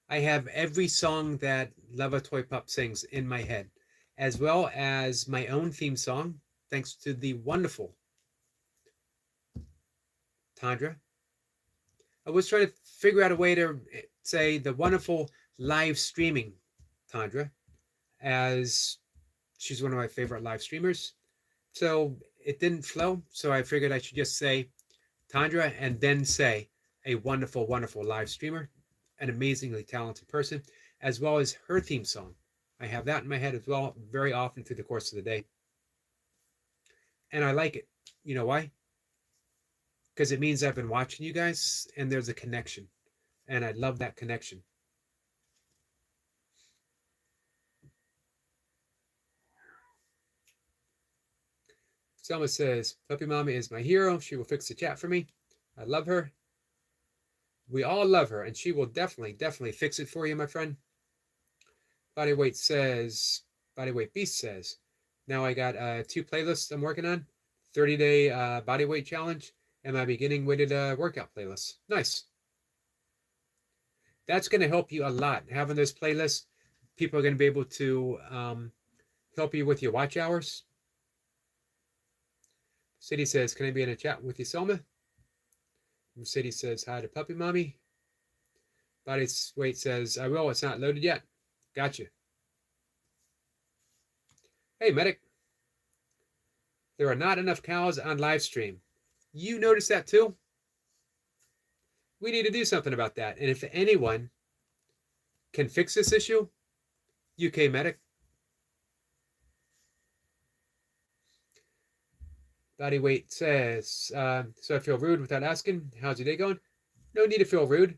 A: I have every song that Leva Toy Pup sings in my head, as well as my own theme song, thanks to the wonderful Tandra. I was trying to figure out a way to say the wonderful live streaming Tandra, as she's one of my favorite live streamers. So it didn't flow, so I figured I should just say Tandra and then say a wonderful, wonderful live streamer, an amazingly talented person, as well as her theme song. I have that in my head as well very often through the course of the day. And I like it. You know why? Because it means I've been watching you guys and there's a connection. And I love that connection. Selma says, Puppy Mommy is my hero. She will fix the chat for me. I love her. We all love her, and she will definitely fix it for you, my friend. Bodyweight Beast says, now I got 2 playlists I'm working on. 30-day bodyweight challenge and my beginning weighted workout playlist. Nice. That's going to help you a lot. Having those playlists, people are going to be able to help you with your watch hours. City says, can I be in a chat with you, Selma? City says, hi to Puppy Mommy. Bodyweight says, I will. It's not loaded yet. Gotcha. Hey, Medic. There are not enough cows on live stream. You notice that too? We need to do something about that. And if anyone can fix this issue, UK Medic. Bodyweight says, so I feel rude without asking, how's your day going? No need to feel rude.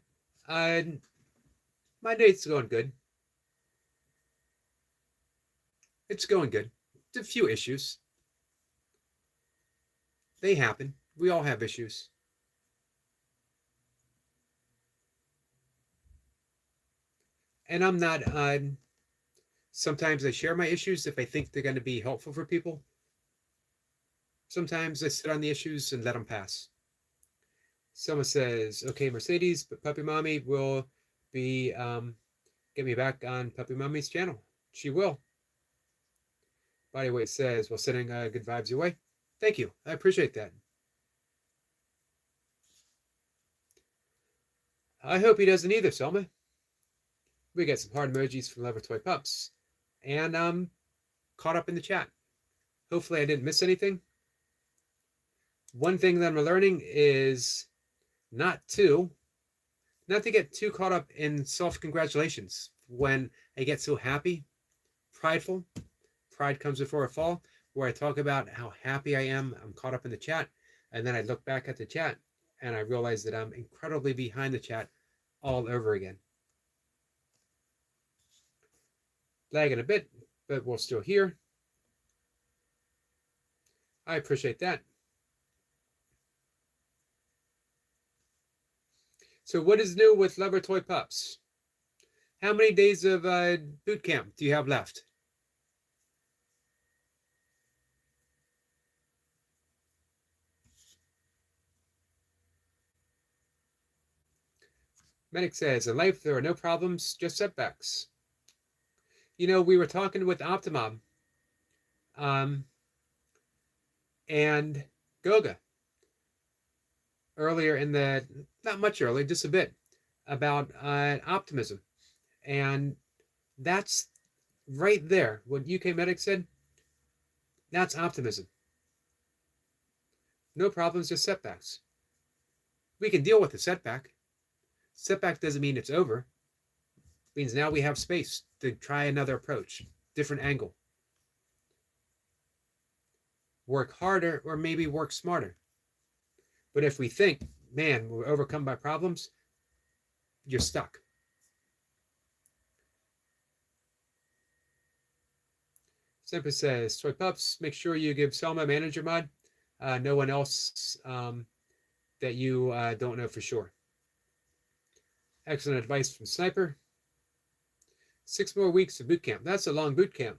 A: My day's going good. It's going good. It's a few issues. They happen. We all have issues. And I'm not, sometimes I share my issues if I think they're going to be helpful for people. Sometimes I sit on the issues and let them pass. Someone says, okay, Mercedes, but Puppy Mommy will be, get me back on Puppy Mommy's channel. She will. Bodyweight says, well, sending good vibes your way. Thank you. I appreciate that. I hope he doesn't either, Selma. We get some heart emojis from Lover Toy Pups. And caught up in the chat. Hopefully I didn't miss anything. One thing that I'm learning is not to get too caught up in self-congratulations. When I get so happy, prideful, pride comes before a fall, where I talk about how happy I am, I'm caught up in the chat, and then I look back at the chat and I realize that I'm incredibly behind the chat all over again. Lagging a bit, but we're still here. I appreciate that. So what is new with Lover Toy Pups? How many days of boot camp do you have left? Medic says, in life there are no problems, just setbacks. You know, we were talking with Optimum and Goga earlier in the, not much earlier, just a bit, about optimism. And that's right there. What UK Medic said, that's optimism. No problems, just setbacks. We can deal with the setback. Setback doesn't mean it's over. It means now we have space to try another approach, different angle. Work harder or maybe work smarter. But if we think, man, we're overcome by problems, you're stuck. Semper says, Toy Pups, make sure you give Selma a manager mod. No one else that you don't know for sure. Excellent advice from Sniper. 6 more weeks of boot camp. That's a long boot camp.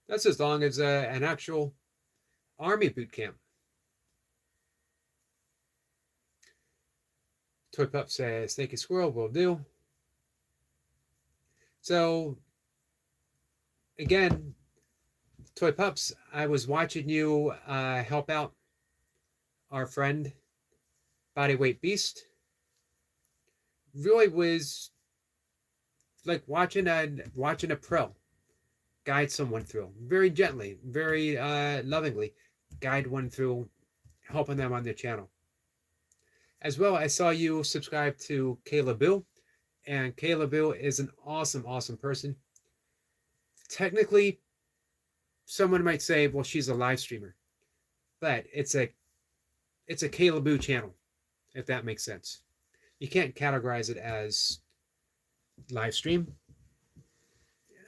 A: That's as long as an actual Army boot camp. Toy Pup says, Snake and Squirrel will do. So, again, Toy Pups, I was watching you help out our friend Bodyweight Beast. Really was like watching a pro guide someone through, very gently, very lovingly guide one through, helping them on their channel. As well, I saw you subscribe to Kayla Bill, and Kayla Bill is an awesome, awesome person. Technically, someone might say, well, she's a live streamer, but it's a Kayla Boo channel, if that makes sense. You can't categorize it as live stream.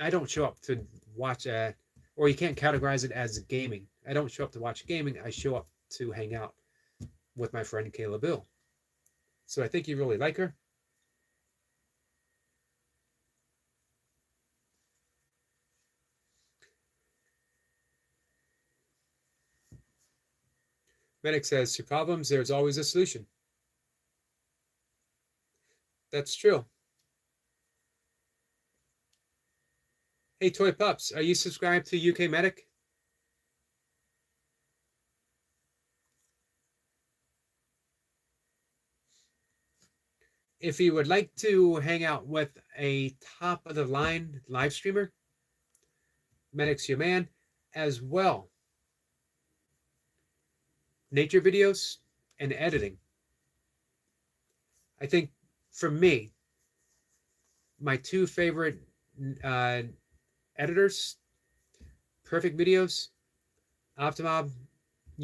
A: I don't show up to watch or you can't categorize it as gaming. I don't show up to watch gaming. I show up to hang out with my friend Kayla Bill. So I think you really like her. Medic says, to problems, there's always a solution. That's true. Hey, Toy Pups, are you subscribed to UK Medic? If you would like to hang out with a top-of-the-line live streamer, Medic's your man, as well. Nature videos and editing. I think, for me, my two favorite editors, Perfect Videos, Optimob,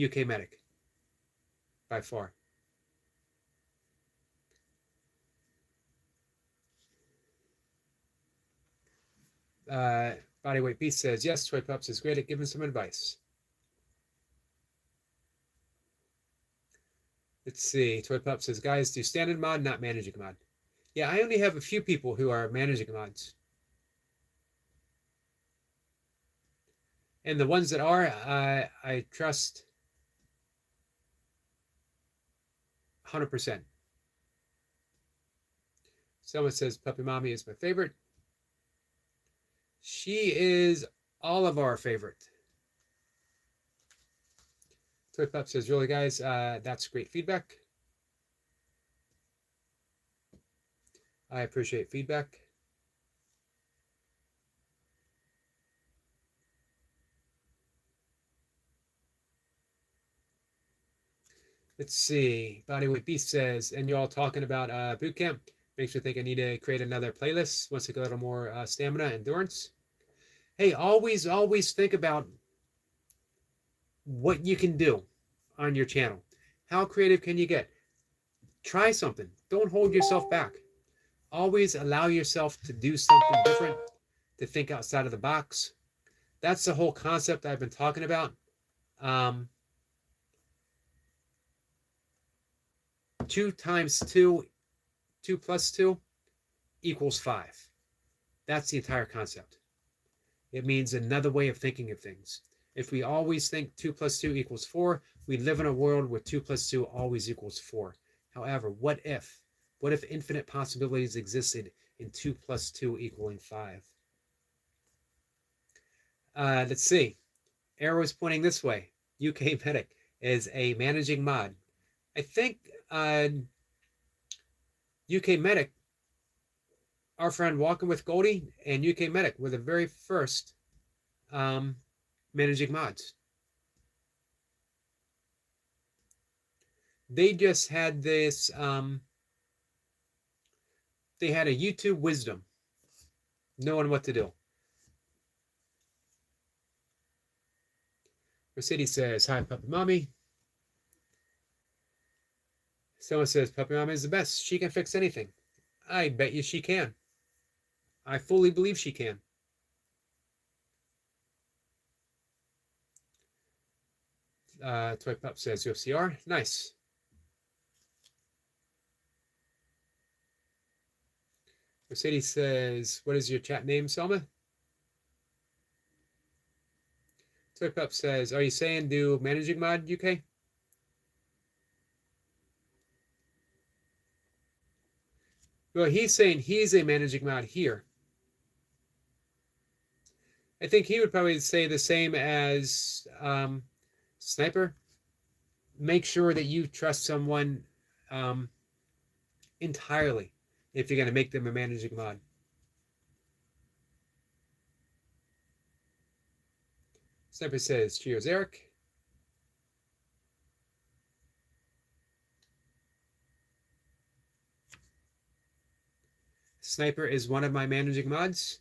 A: UK Medic, by far. Bodyweight Beast says, yes, Toy Pups is great at giving some advice. Let's see. Toy Pup says, guys, do standard mod, not managing mod. Yeah, I only have a few people who are managing mods. And the ones that are, I trust 100%. Someone says, Puppy Mommy is my favorite. She is all of our favorite. Toy Pup says, really, guys, that's great feedback. I appreciate feedback. Let's see. Bodyweight Beast says, and you're all talking about boot camp. Makes me think I need to create another playlist once I get a little more stamina, endurance. Hey, always think about what you can do on your channel. How creative can you get? Try something. Don't hold yourself back. Always allow yourself to do something different, to think outside of the box. That's the whole concept I've been talking about. 2 times 2, 2 plus 2 equals 5. That's the entire concept. It means another way of thinking of things. If we always think 2 plus 2 equals 4, we live in a world where 2 plus 2 always equals 4. However, what if? What if infinite possibilities existed in 2 plus 2 equaling 5? Let's see. Arrow is pointing this way. UK Medic is a managing mod. I think UK Medic, our friend Walking with Goldie, and UK Medic were the very first managing mods. They just had this, they had a YouTube wisdom, knowing what to do. Mercedes says, hi, Puppy Mommy. Someone says, Puppy Mommy is the best. She can fix anything. I bet you she can. I fully believe she can. Toy Pup says, UFCR. Nice. Mercedes says, what is your chat name, Selma? Toy Pup says, are you saying do managing mod, UK? Well, he's saying he's a managing mod here. I think he would probably say the same as Sniper. Make sure that you trust someone entirely if you're going to make them a managing mod. Sniper says, cheers, Eric. Sniper is one of my managing mods.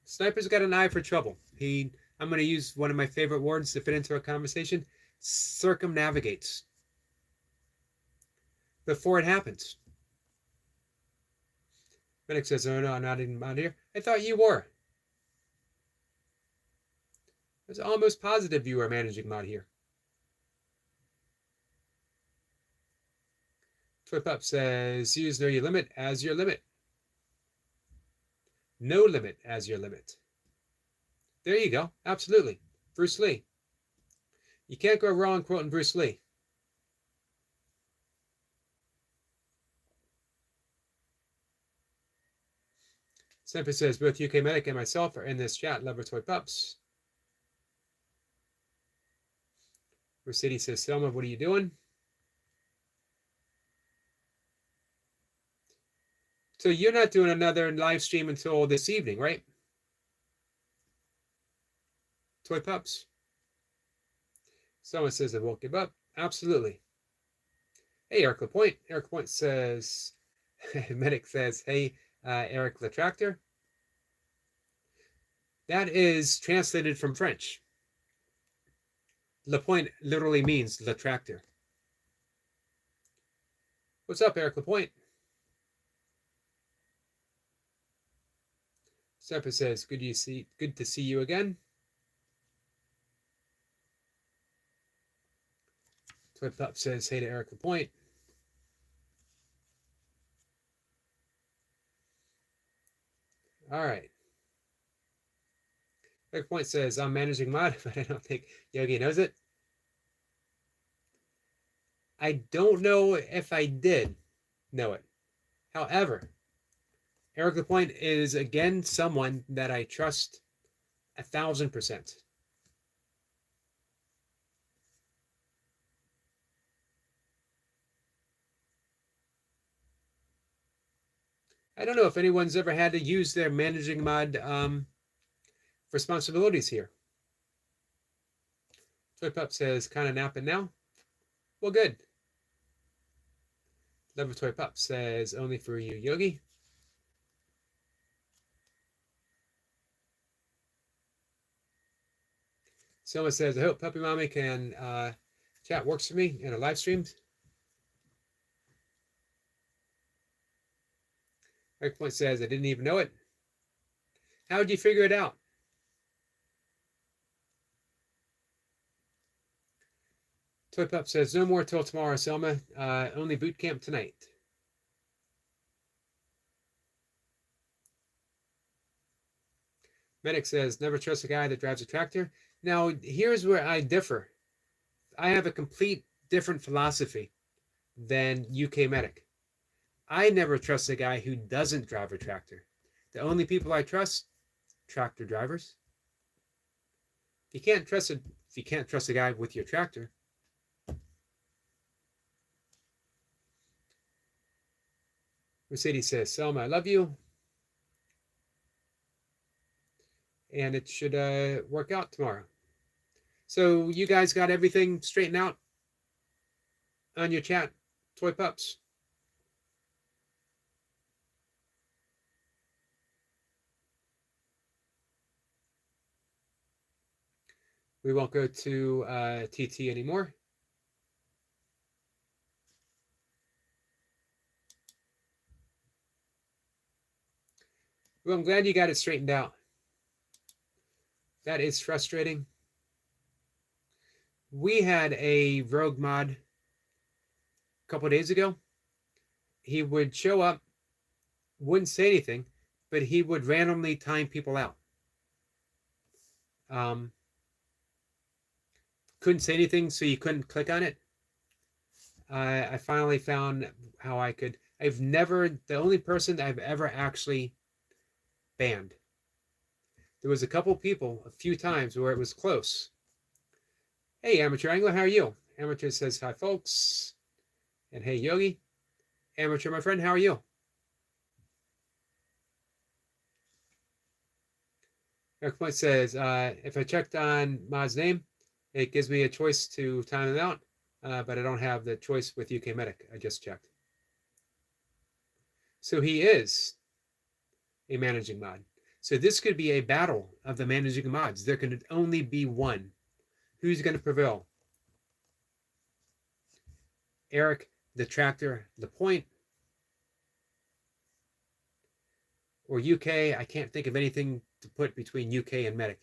A: Sniper's got an eye for trouble. I'm going to use one of my favorite words to fit into our conversation, circumnavigates before it happens. Medic says, oh no, I'm not even out here. I thought you were. I was almost positive you were a managing mod here. Flip Up says, use Know Your Limit as your limit. No limit as your limit. There you go. Absolutely. Bruce Lee. You can't go wrong quoting Bruce Lee. Sniper says, both UK Medic and myself are in this chat. Love Toy Pups. Mercedes says, Selma, what are you doing? So you're not doing another live stream until this evening, right? Toy Pups. Someone says I won't give up. Absolutely. Hey, Eric Lapointe. Eric Lapointe says, Medic says, hey, Eric Latractor. That is translated from French. Lapointe literally means Latractor. What's up, Eric Lapointe? Sniper says, good to see you again. Toy Pup says, hey to Eric Lapointe. All right. Eric Point says, I'm managing mod, but I don't think Yogi knows it. I don't know if I did know it. However, Eric Lapointe is, again, someone that I trust 1,000%. I don't know if anyone's ever had to use their managing mod responsibilities here. Toy Pup says, kind of napping now. Well, good. Love of Toy Pup says, only for you, Yogi. Selma says, I hope Puppy Mommy can chat works for me in a live stream. Breakpoint says, I didn't even know it. How did you figure it out? Toy Pup says, no more till tomorrow, Selma. Only boot camp tonight. Medic says, never trust a guy that drives a tractor. Now, here's where I differ. I have a complete different philosophy than UK Medic. I never trust a guy who doesn't drive a tractor. The only people I trust, tractor drivers. If you can't trust a guy with your tractor, Mercedes says, Selma, I love you. And it should work out tomorrow. So you guys got everything straightened out on your chat, Toy Pups? We won't go to TT anymore. Well, I'm glad you got it straightened out. That is frustrating. We had a rogue mod a couple of days ago. He would show up, wouldn't say anything, but he would randomly time people out. Couldn't say anything, so you couldn't click on it. I finally found how I could. The only person that I've ever actually banned. There was a couple people, a few times where it was close. Hey, Amateur Angler, how are you? Amateur says, hi, folks. And hey, Yogi. Amateur, my friend, how are you? Eric Point says, if I checked on Mod's name, it gives me a choice to time him out, but I don't have the choice with UK Medic. I just checked. So he is a managing mod. So this could be a battle of the managing mods. There can only be one. Who's going to prevail? Eric, the tractor, the point, or UK? I can't think of anything to put between UK and Medic.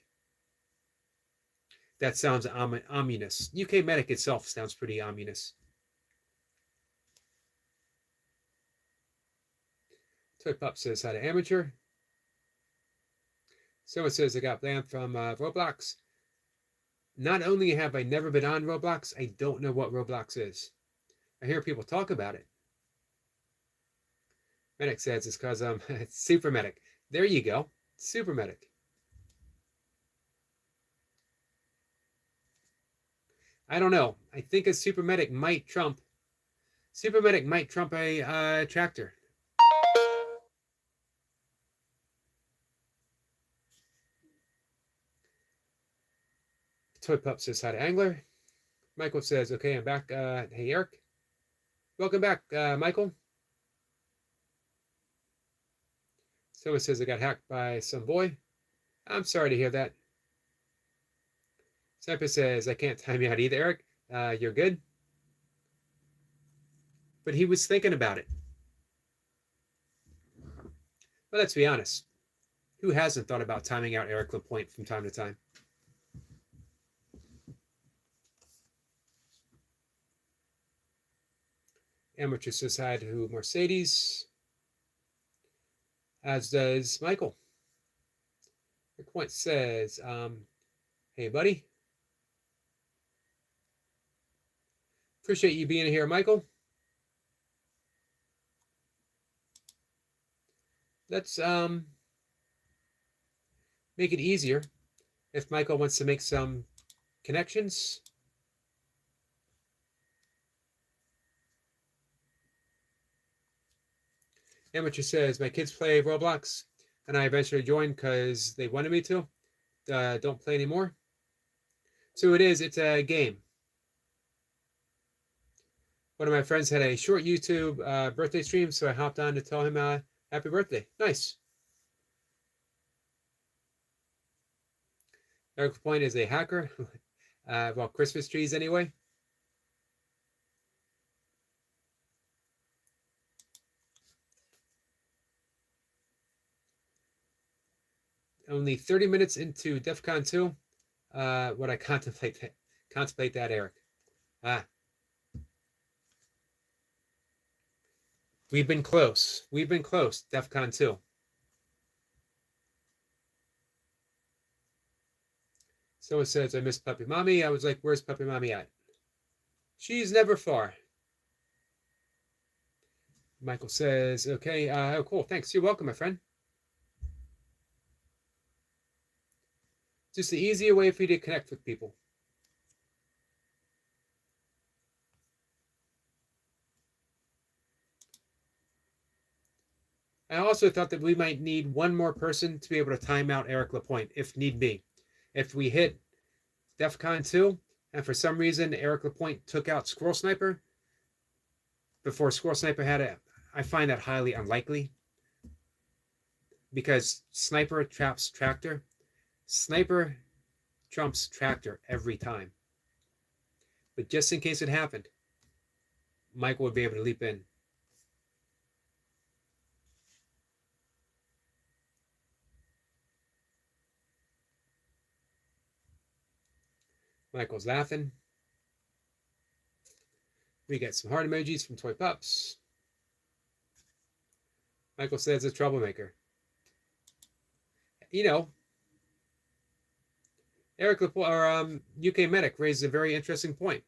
A: That sounds ominous. UK Medic itself sounds pretty ominous. Toy Pup says, hi to Amateur. Someone says, I got banned from Roblox. Not only have I never been on Roblox, I don't know what Roblox is. I hear people talk about it. Medic says it's because it's Super Medic. There you go. Super Medic. I don't know. I think a Super Medic might trump a tractor. Toy Pup says hi to Angler. Michael says, okay, I'm back. Hey, Eric. Welcome back, Michael. Someone says I got hacked by some boy. I'm sorry to hear that. Sniper says, I can't time you out either, Eric. You're good. But he was thinking about it. But let's be honest. Who hasn't thought about timing out Eric Lapointe from time to time? Amateur says hi to Mercedes, as does Michael. Point says, hey, buddy. Appreciate you being here, Michael. Let's make it easier if Michael wants to make some connections. Amateur says, my kids play Roblox, and I eventually joined because they wanted me to. Don't play anymore. So it's a game. One of my friends had a short YouTube birthday stream, so I hopped on to tell him happy birthday. Nice. Eric Point is a hacker. Well, Christmas trees anyway. Only 30 minutes into DEF CON 2. Would I contemplate that, Eric? We've been close. DEF CON 2. Someone says, I miss Puppy Mommy. I was like, where's Puppy Mommy at? She's never far. Michael says, okay, oh, cool. Thanks. You're welcome, my friend. Just the easier way for you to connect with people. I also thought that we might need one more person to be able to time out Eric Lapointe, if need be. If we hit DEF CON 2, and for some reason Eric Lapointe took out Squirrel Sniper before Squirrel Sniper had it, I find that highly unlikely. Because Sniper traps Tractor. Sniper trumps Tractor every time. But just in case it happened, Michael would be able to leap in. Michael's laughing. We get some heart emojis from Toy Pups. Michael says a troublemaker. You know, Eric Lapointe, or UK Medic raises a very interesting point.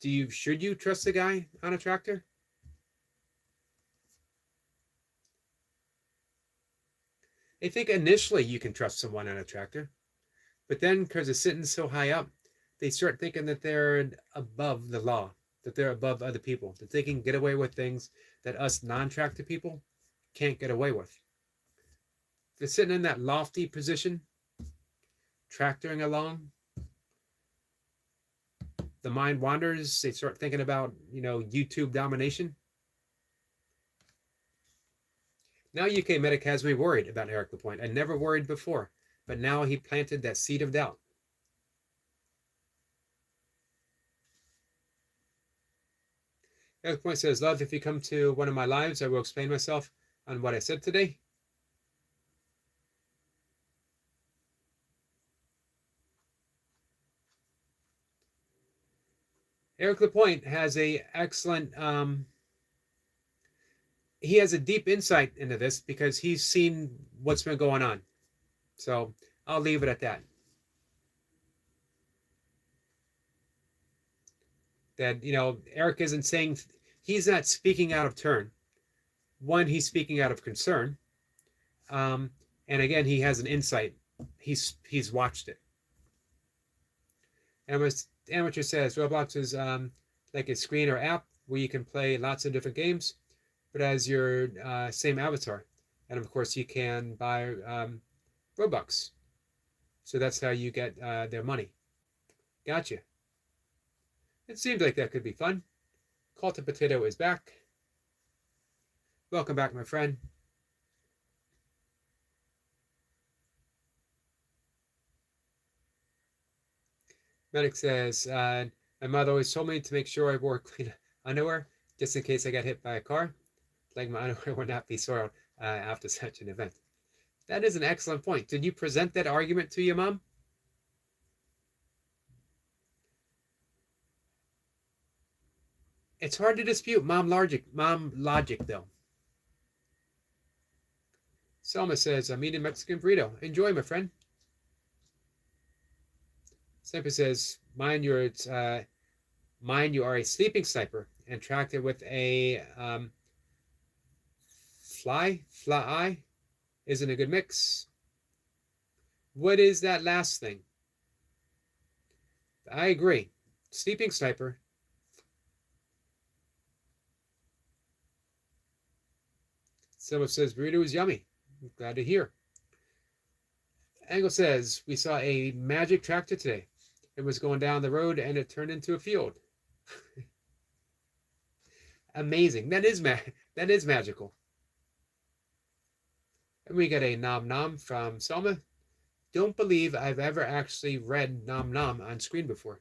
A: Should you trust a guy on a tractor? I think initially you can trust someone on a tractor, but then because it's sitting so high up, they start thinking that they're above the law, that they're above other people, that they can get away with things that us non-tractor people can't get away with. They're sitting in that lofty position, tractoring along. The mind wanders. They start thinking about, YouTube domination. Now UK Medic has me worried about Eric Lapointe. I never worried before, but now he planted that seed of doubt. Eric Lapointe says, love, if you come to one of my lives, I will explain myself on what I said today. Eric Lapointe has a excellent, he has a deep insight into this because he's seen what's been going on. So I'll leave it at that. That, Eric isn't saying, he's not speaking out of turn. One, he's speaking out of concern. And again, he has an insight. He's watched it. Amateur says Roblox is like a screen or app where you can play lots of different games, but as your same avatar. And of course, you can buy Robux. So that's how you get their money. Gotcha. It seems like that could be fun. Cult Potato is back. Welcome back, my friend. Medic says, my mother always told me to make sure I wore clean underwear just in case I got hit by a car. Like my underwear would not be soiled after such an event. That is an excellent point. Did you present that argument to your mom? It's hard to dispute mom logic, though. Selma says, I'm eating Mexican burrito. Enjoy, my friend. Sniper says, mind you are a sleeping sniper and tracked it with a fly eye. Isn't a good mix. What is that last thing? I agree. Sleeping sniper. Someone says burrito is yummy. I'm glad to hear. Angle says we saw a magic tractor today. It was going down the road and it turned into a field. Amazing. That is magical. And we got a nom nom from Selma. Don't believe I've ever actually read nom nom on screen before.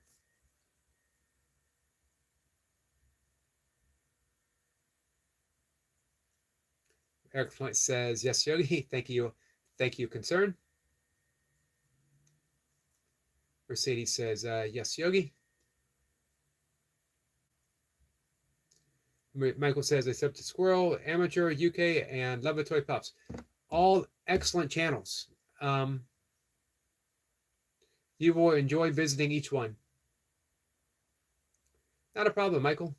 A: Eric Point says, yes, Yogi. Thank you. Thank you, concern. Mercedes says, yes, Yogi. Michael says, Accept a Squirrel, Amateur, UK, and Love a Toy Pups. All excellent channels. You will enjoy visiting each one. Not a problem, Michael.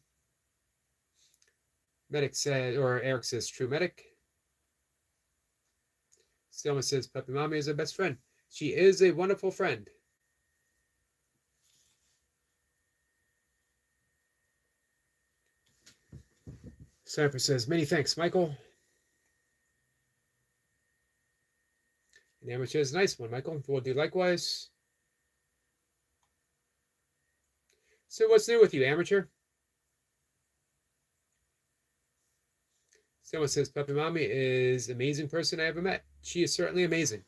A: Medic says, or Eric says, true medic. Selma says, Puppy Mommy is a best friend. She is a wonderful friend. Sniper says, many thanks, Michael. And Amateur is a nice one, Michael. We'll do likewise. So what's new with you, Amateur? Someone says, Puppy Mommy is the amazing person I ever met. She is certainly amazing.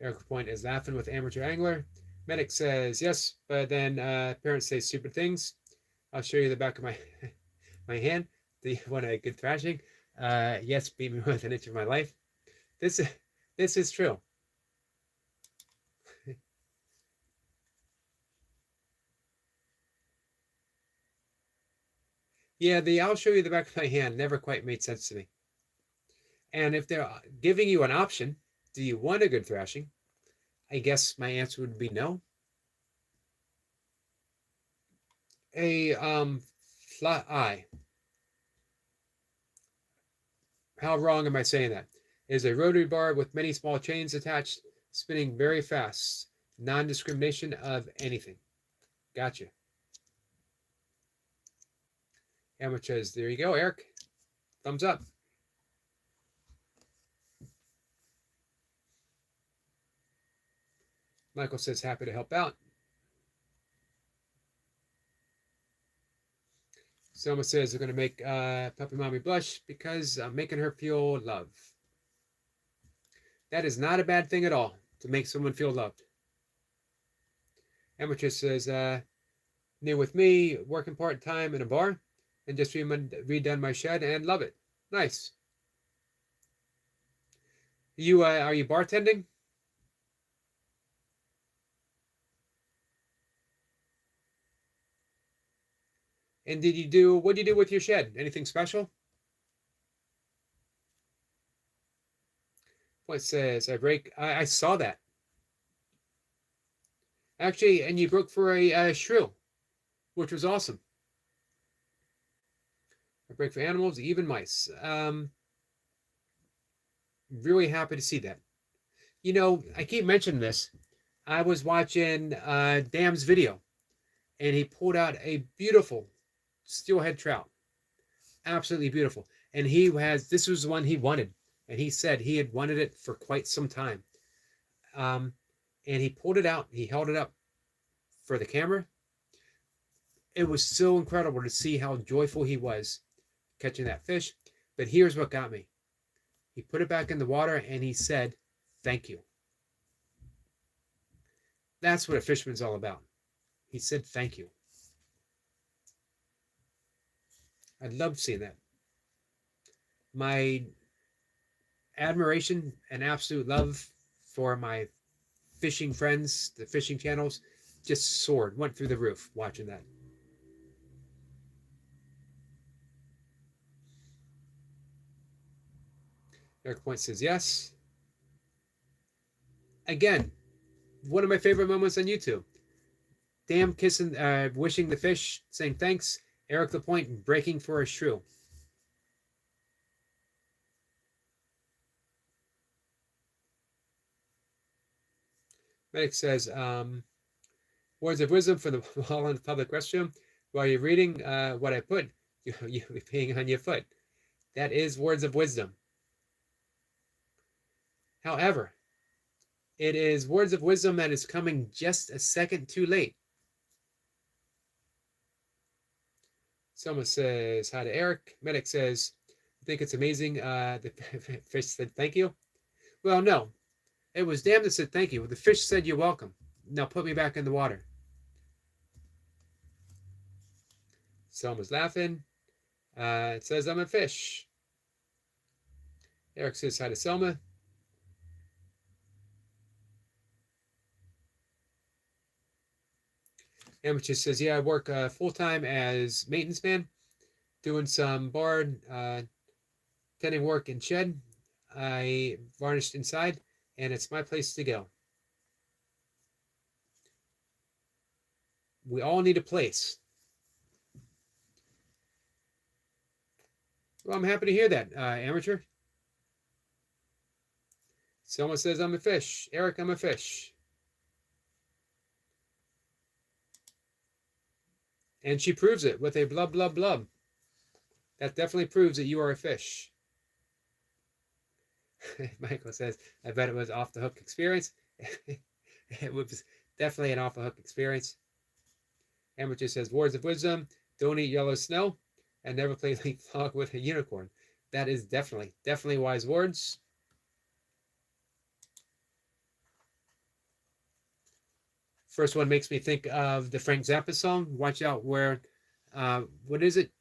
A: Eric Point is laughing with Amateur Angler. Medic says, yes, but then parents say stupid things. I'll show you the back of my my hand. Do you want a good thrashing? Yes, beat me with an inch of my life. This is true. Yeah, the I'll show you the back of my hand never quite made sense to me. And if they're giving you an option, do you want a good thrashing? I guess my answer would be no. A flat eye. How wrong am I saying that? Is a rotary bar with many small chains attached, spinning very fast. Non-discrimination of anything. Gotcha. Amateurs, there you go, Eric. Thumbs up. Michael says, happy to help out. Selma says they're going to make Puppy Mommy blush because I'm making her feel love. That is not a bad thing at all, to make someone feel loved. Amateur says, new with me, working part-time in a bar, and just redone my shed and love it. Nice. You are you bartending? And what did you do with your shed? Anything special? What says, I saw that. Actually, and you broke for a shrew, which was awesome. A break for animals, even mice. Really happy to see that. You know, I keep mentioning this. I was watching Dam's video, and he pulled out a beautiful steelhead trout. Absolutely beautiful. And this was the one he wanted. And he said he had wanted it for quite some time. And he pulled it out. He held it up for the camera. It was so incredible to see how joyful he was catching that fish. But here's what got me. He put it back in the water and he said, thank you. That's what a fisherman's all about. He said, thank you. I love seeing that. My admiration and absolute love for my fishing friends, the fishing channels, just soared, went through the roof watching that. Eric Point says yes. Again, one of my favorite moments on YouTube. Dam kissing, wishing the fish, saying thanks. Eric the Point breaking for a shrew. Medic says, Words of wisdom for the wall in the public restroom. While you're reading what I put, you'll be peeing on your foot. That is words of wisdom. However, it is words of wisdom that is coming just a second too late. Someone says hi to Eric. Medic says, I think it's amazing. The fish said thank you. Well, no. It was Dan that said thank you. The fish said you're welcome. Now put me back in the water. Selma's laughing. It says I'm a fish. Eric says hi to Selma. Amateur says, yeah, I work full-time as maintenance man, doing some bar, tending work in shed. I varnished inside, and it's my place to go. We all need a place. Well, I'm happy to hear that, amateur. Someone says I'm a fish. Eric, I'm a fish. And she proves it with a blub, blub, blub. That definitely proves that you are a fish. Michael says, I bet it was off the hook experience. It was definitely an off the hook experience. Amateur says, words of wisdom, don't eat yellow snow, and never play leapfrog with a unicorn. That is definitely wise words. First one makes me think of the Frank Zappa song, Watch Out Where, what is it?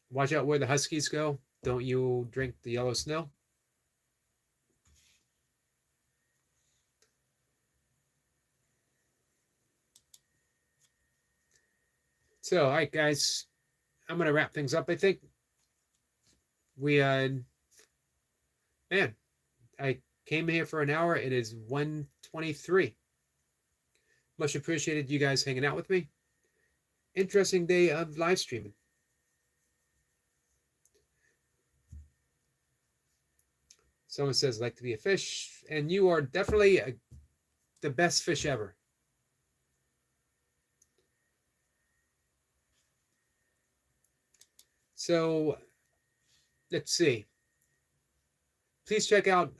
A: Watch out where the Huskies go. Don't you drink the yellow snow. So, all right, guys, I'm going to wrap things up, I think. Man, I came here for an hour. It is 1:23. Much appreciated you guys hanging out with me. Interesting day of live streaming. Someone says, like to be a fish. And you are definitely the best fish ever. So, let's see. Please check out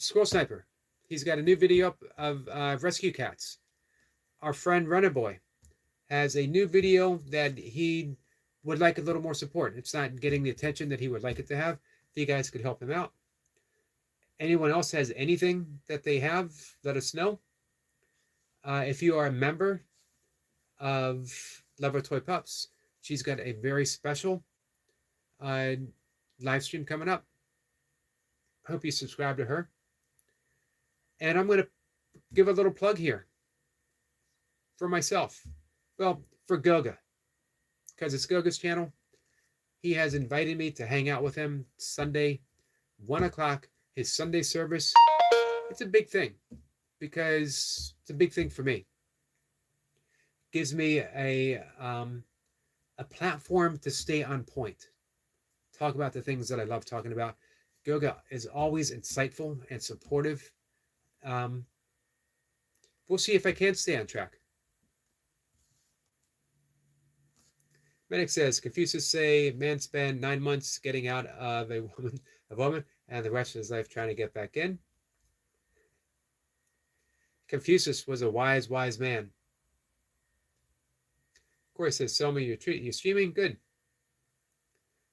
A: Squirrel Sniper. He's got a new video up of rescue cats. Our friend Runner Boy has a new video that he would like a little more support. It's not getting the attention that he would like it to have. If you guys could help him out. Anyone else has anything that they have, let us know. If you are a member of Lover Toy Pups, she's got a very special live stream coming up. Hope you subscribe to her. And I'm going to give a little plug here for myself. Well, for Goga, because it's Goga's channel. He has invited me to hang out with him Sunday, 1 o'clock, his Sunday service. It's a big thing because it's a big thing for me. Gives me a platform to stay on point. Talk about the things that I love talking about. Goga is always insightful and supportive. We'll see if I can stay on track. Medic says, Confucius say, man spent 9 months getting out of a woman, and the rest of his life trying to get back in. Confucius was a wise man. Corey says, Selma, you're streaming? Good.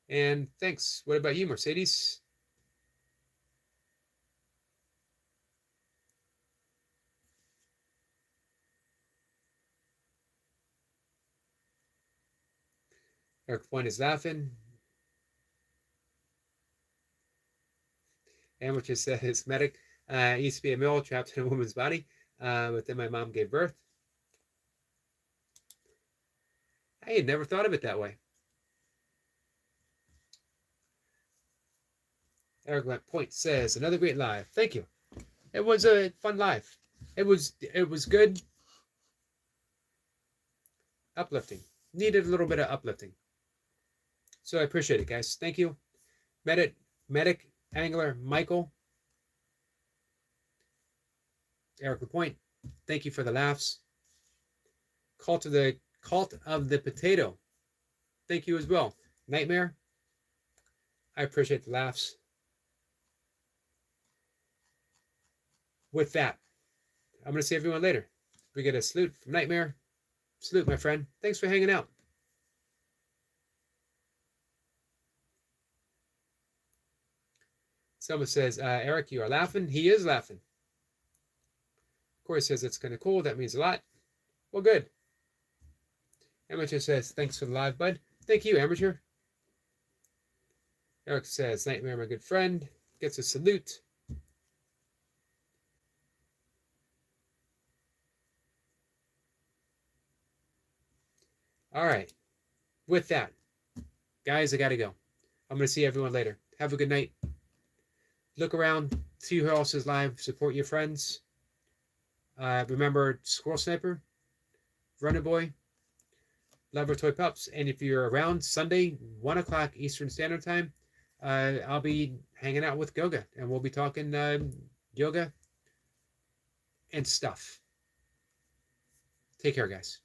A: And thanks. What about you, Mercedes? Eric Point is laughing. Amateur says, medic, used to be a male trapped in a woman's body, but then my mom gave birth. I had never thought of it that way. Eric Point says, another great live. Thank you. It was a fun live. It was good. Uplifting. Needed a little bit of uplifting. So I appreciate it, guys. Thank you. Medic, Angler, Michael, Eric Point, thank you for the laughs. Cult of the Potato. Thank you as well. Nightmare. I appreciate the laughs. With that, I'm going to see everyone later. We get a salute from Nightmare. Salute, my friend. Thanks for hanging out. Someone says, Eric, you are laughing. He is laughing. Corey says it's kind of cool. That means a lot. Well, good. Amateur says, thanks for the live, bud. Thank you, Amateur. Eric says, Nightmare, my good friend. Gets a salute. All right. With that, guys, I got to go. I'm going to see everyone later. Have a good night. Look around. See who else is live. Support your friends. Remember Squirrel Sniper, Runner Boy, Lover Toy Pups. And if you're around Sunday, 1 o'clock Eastern Standard Time, I'll be hanging out with Goga. And we'll be talking yoga and stuff. Take care, guys.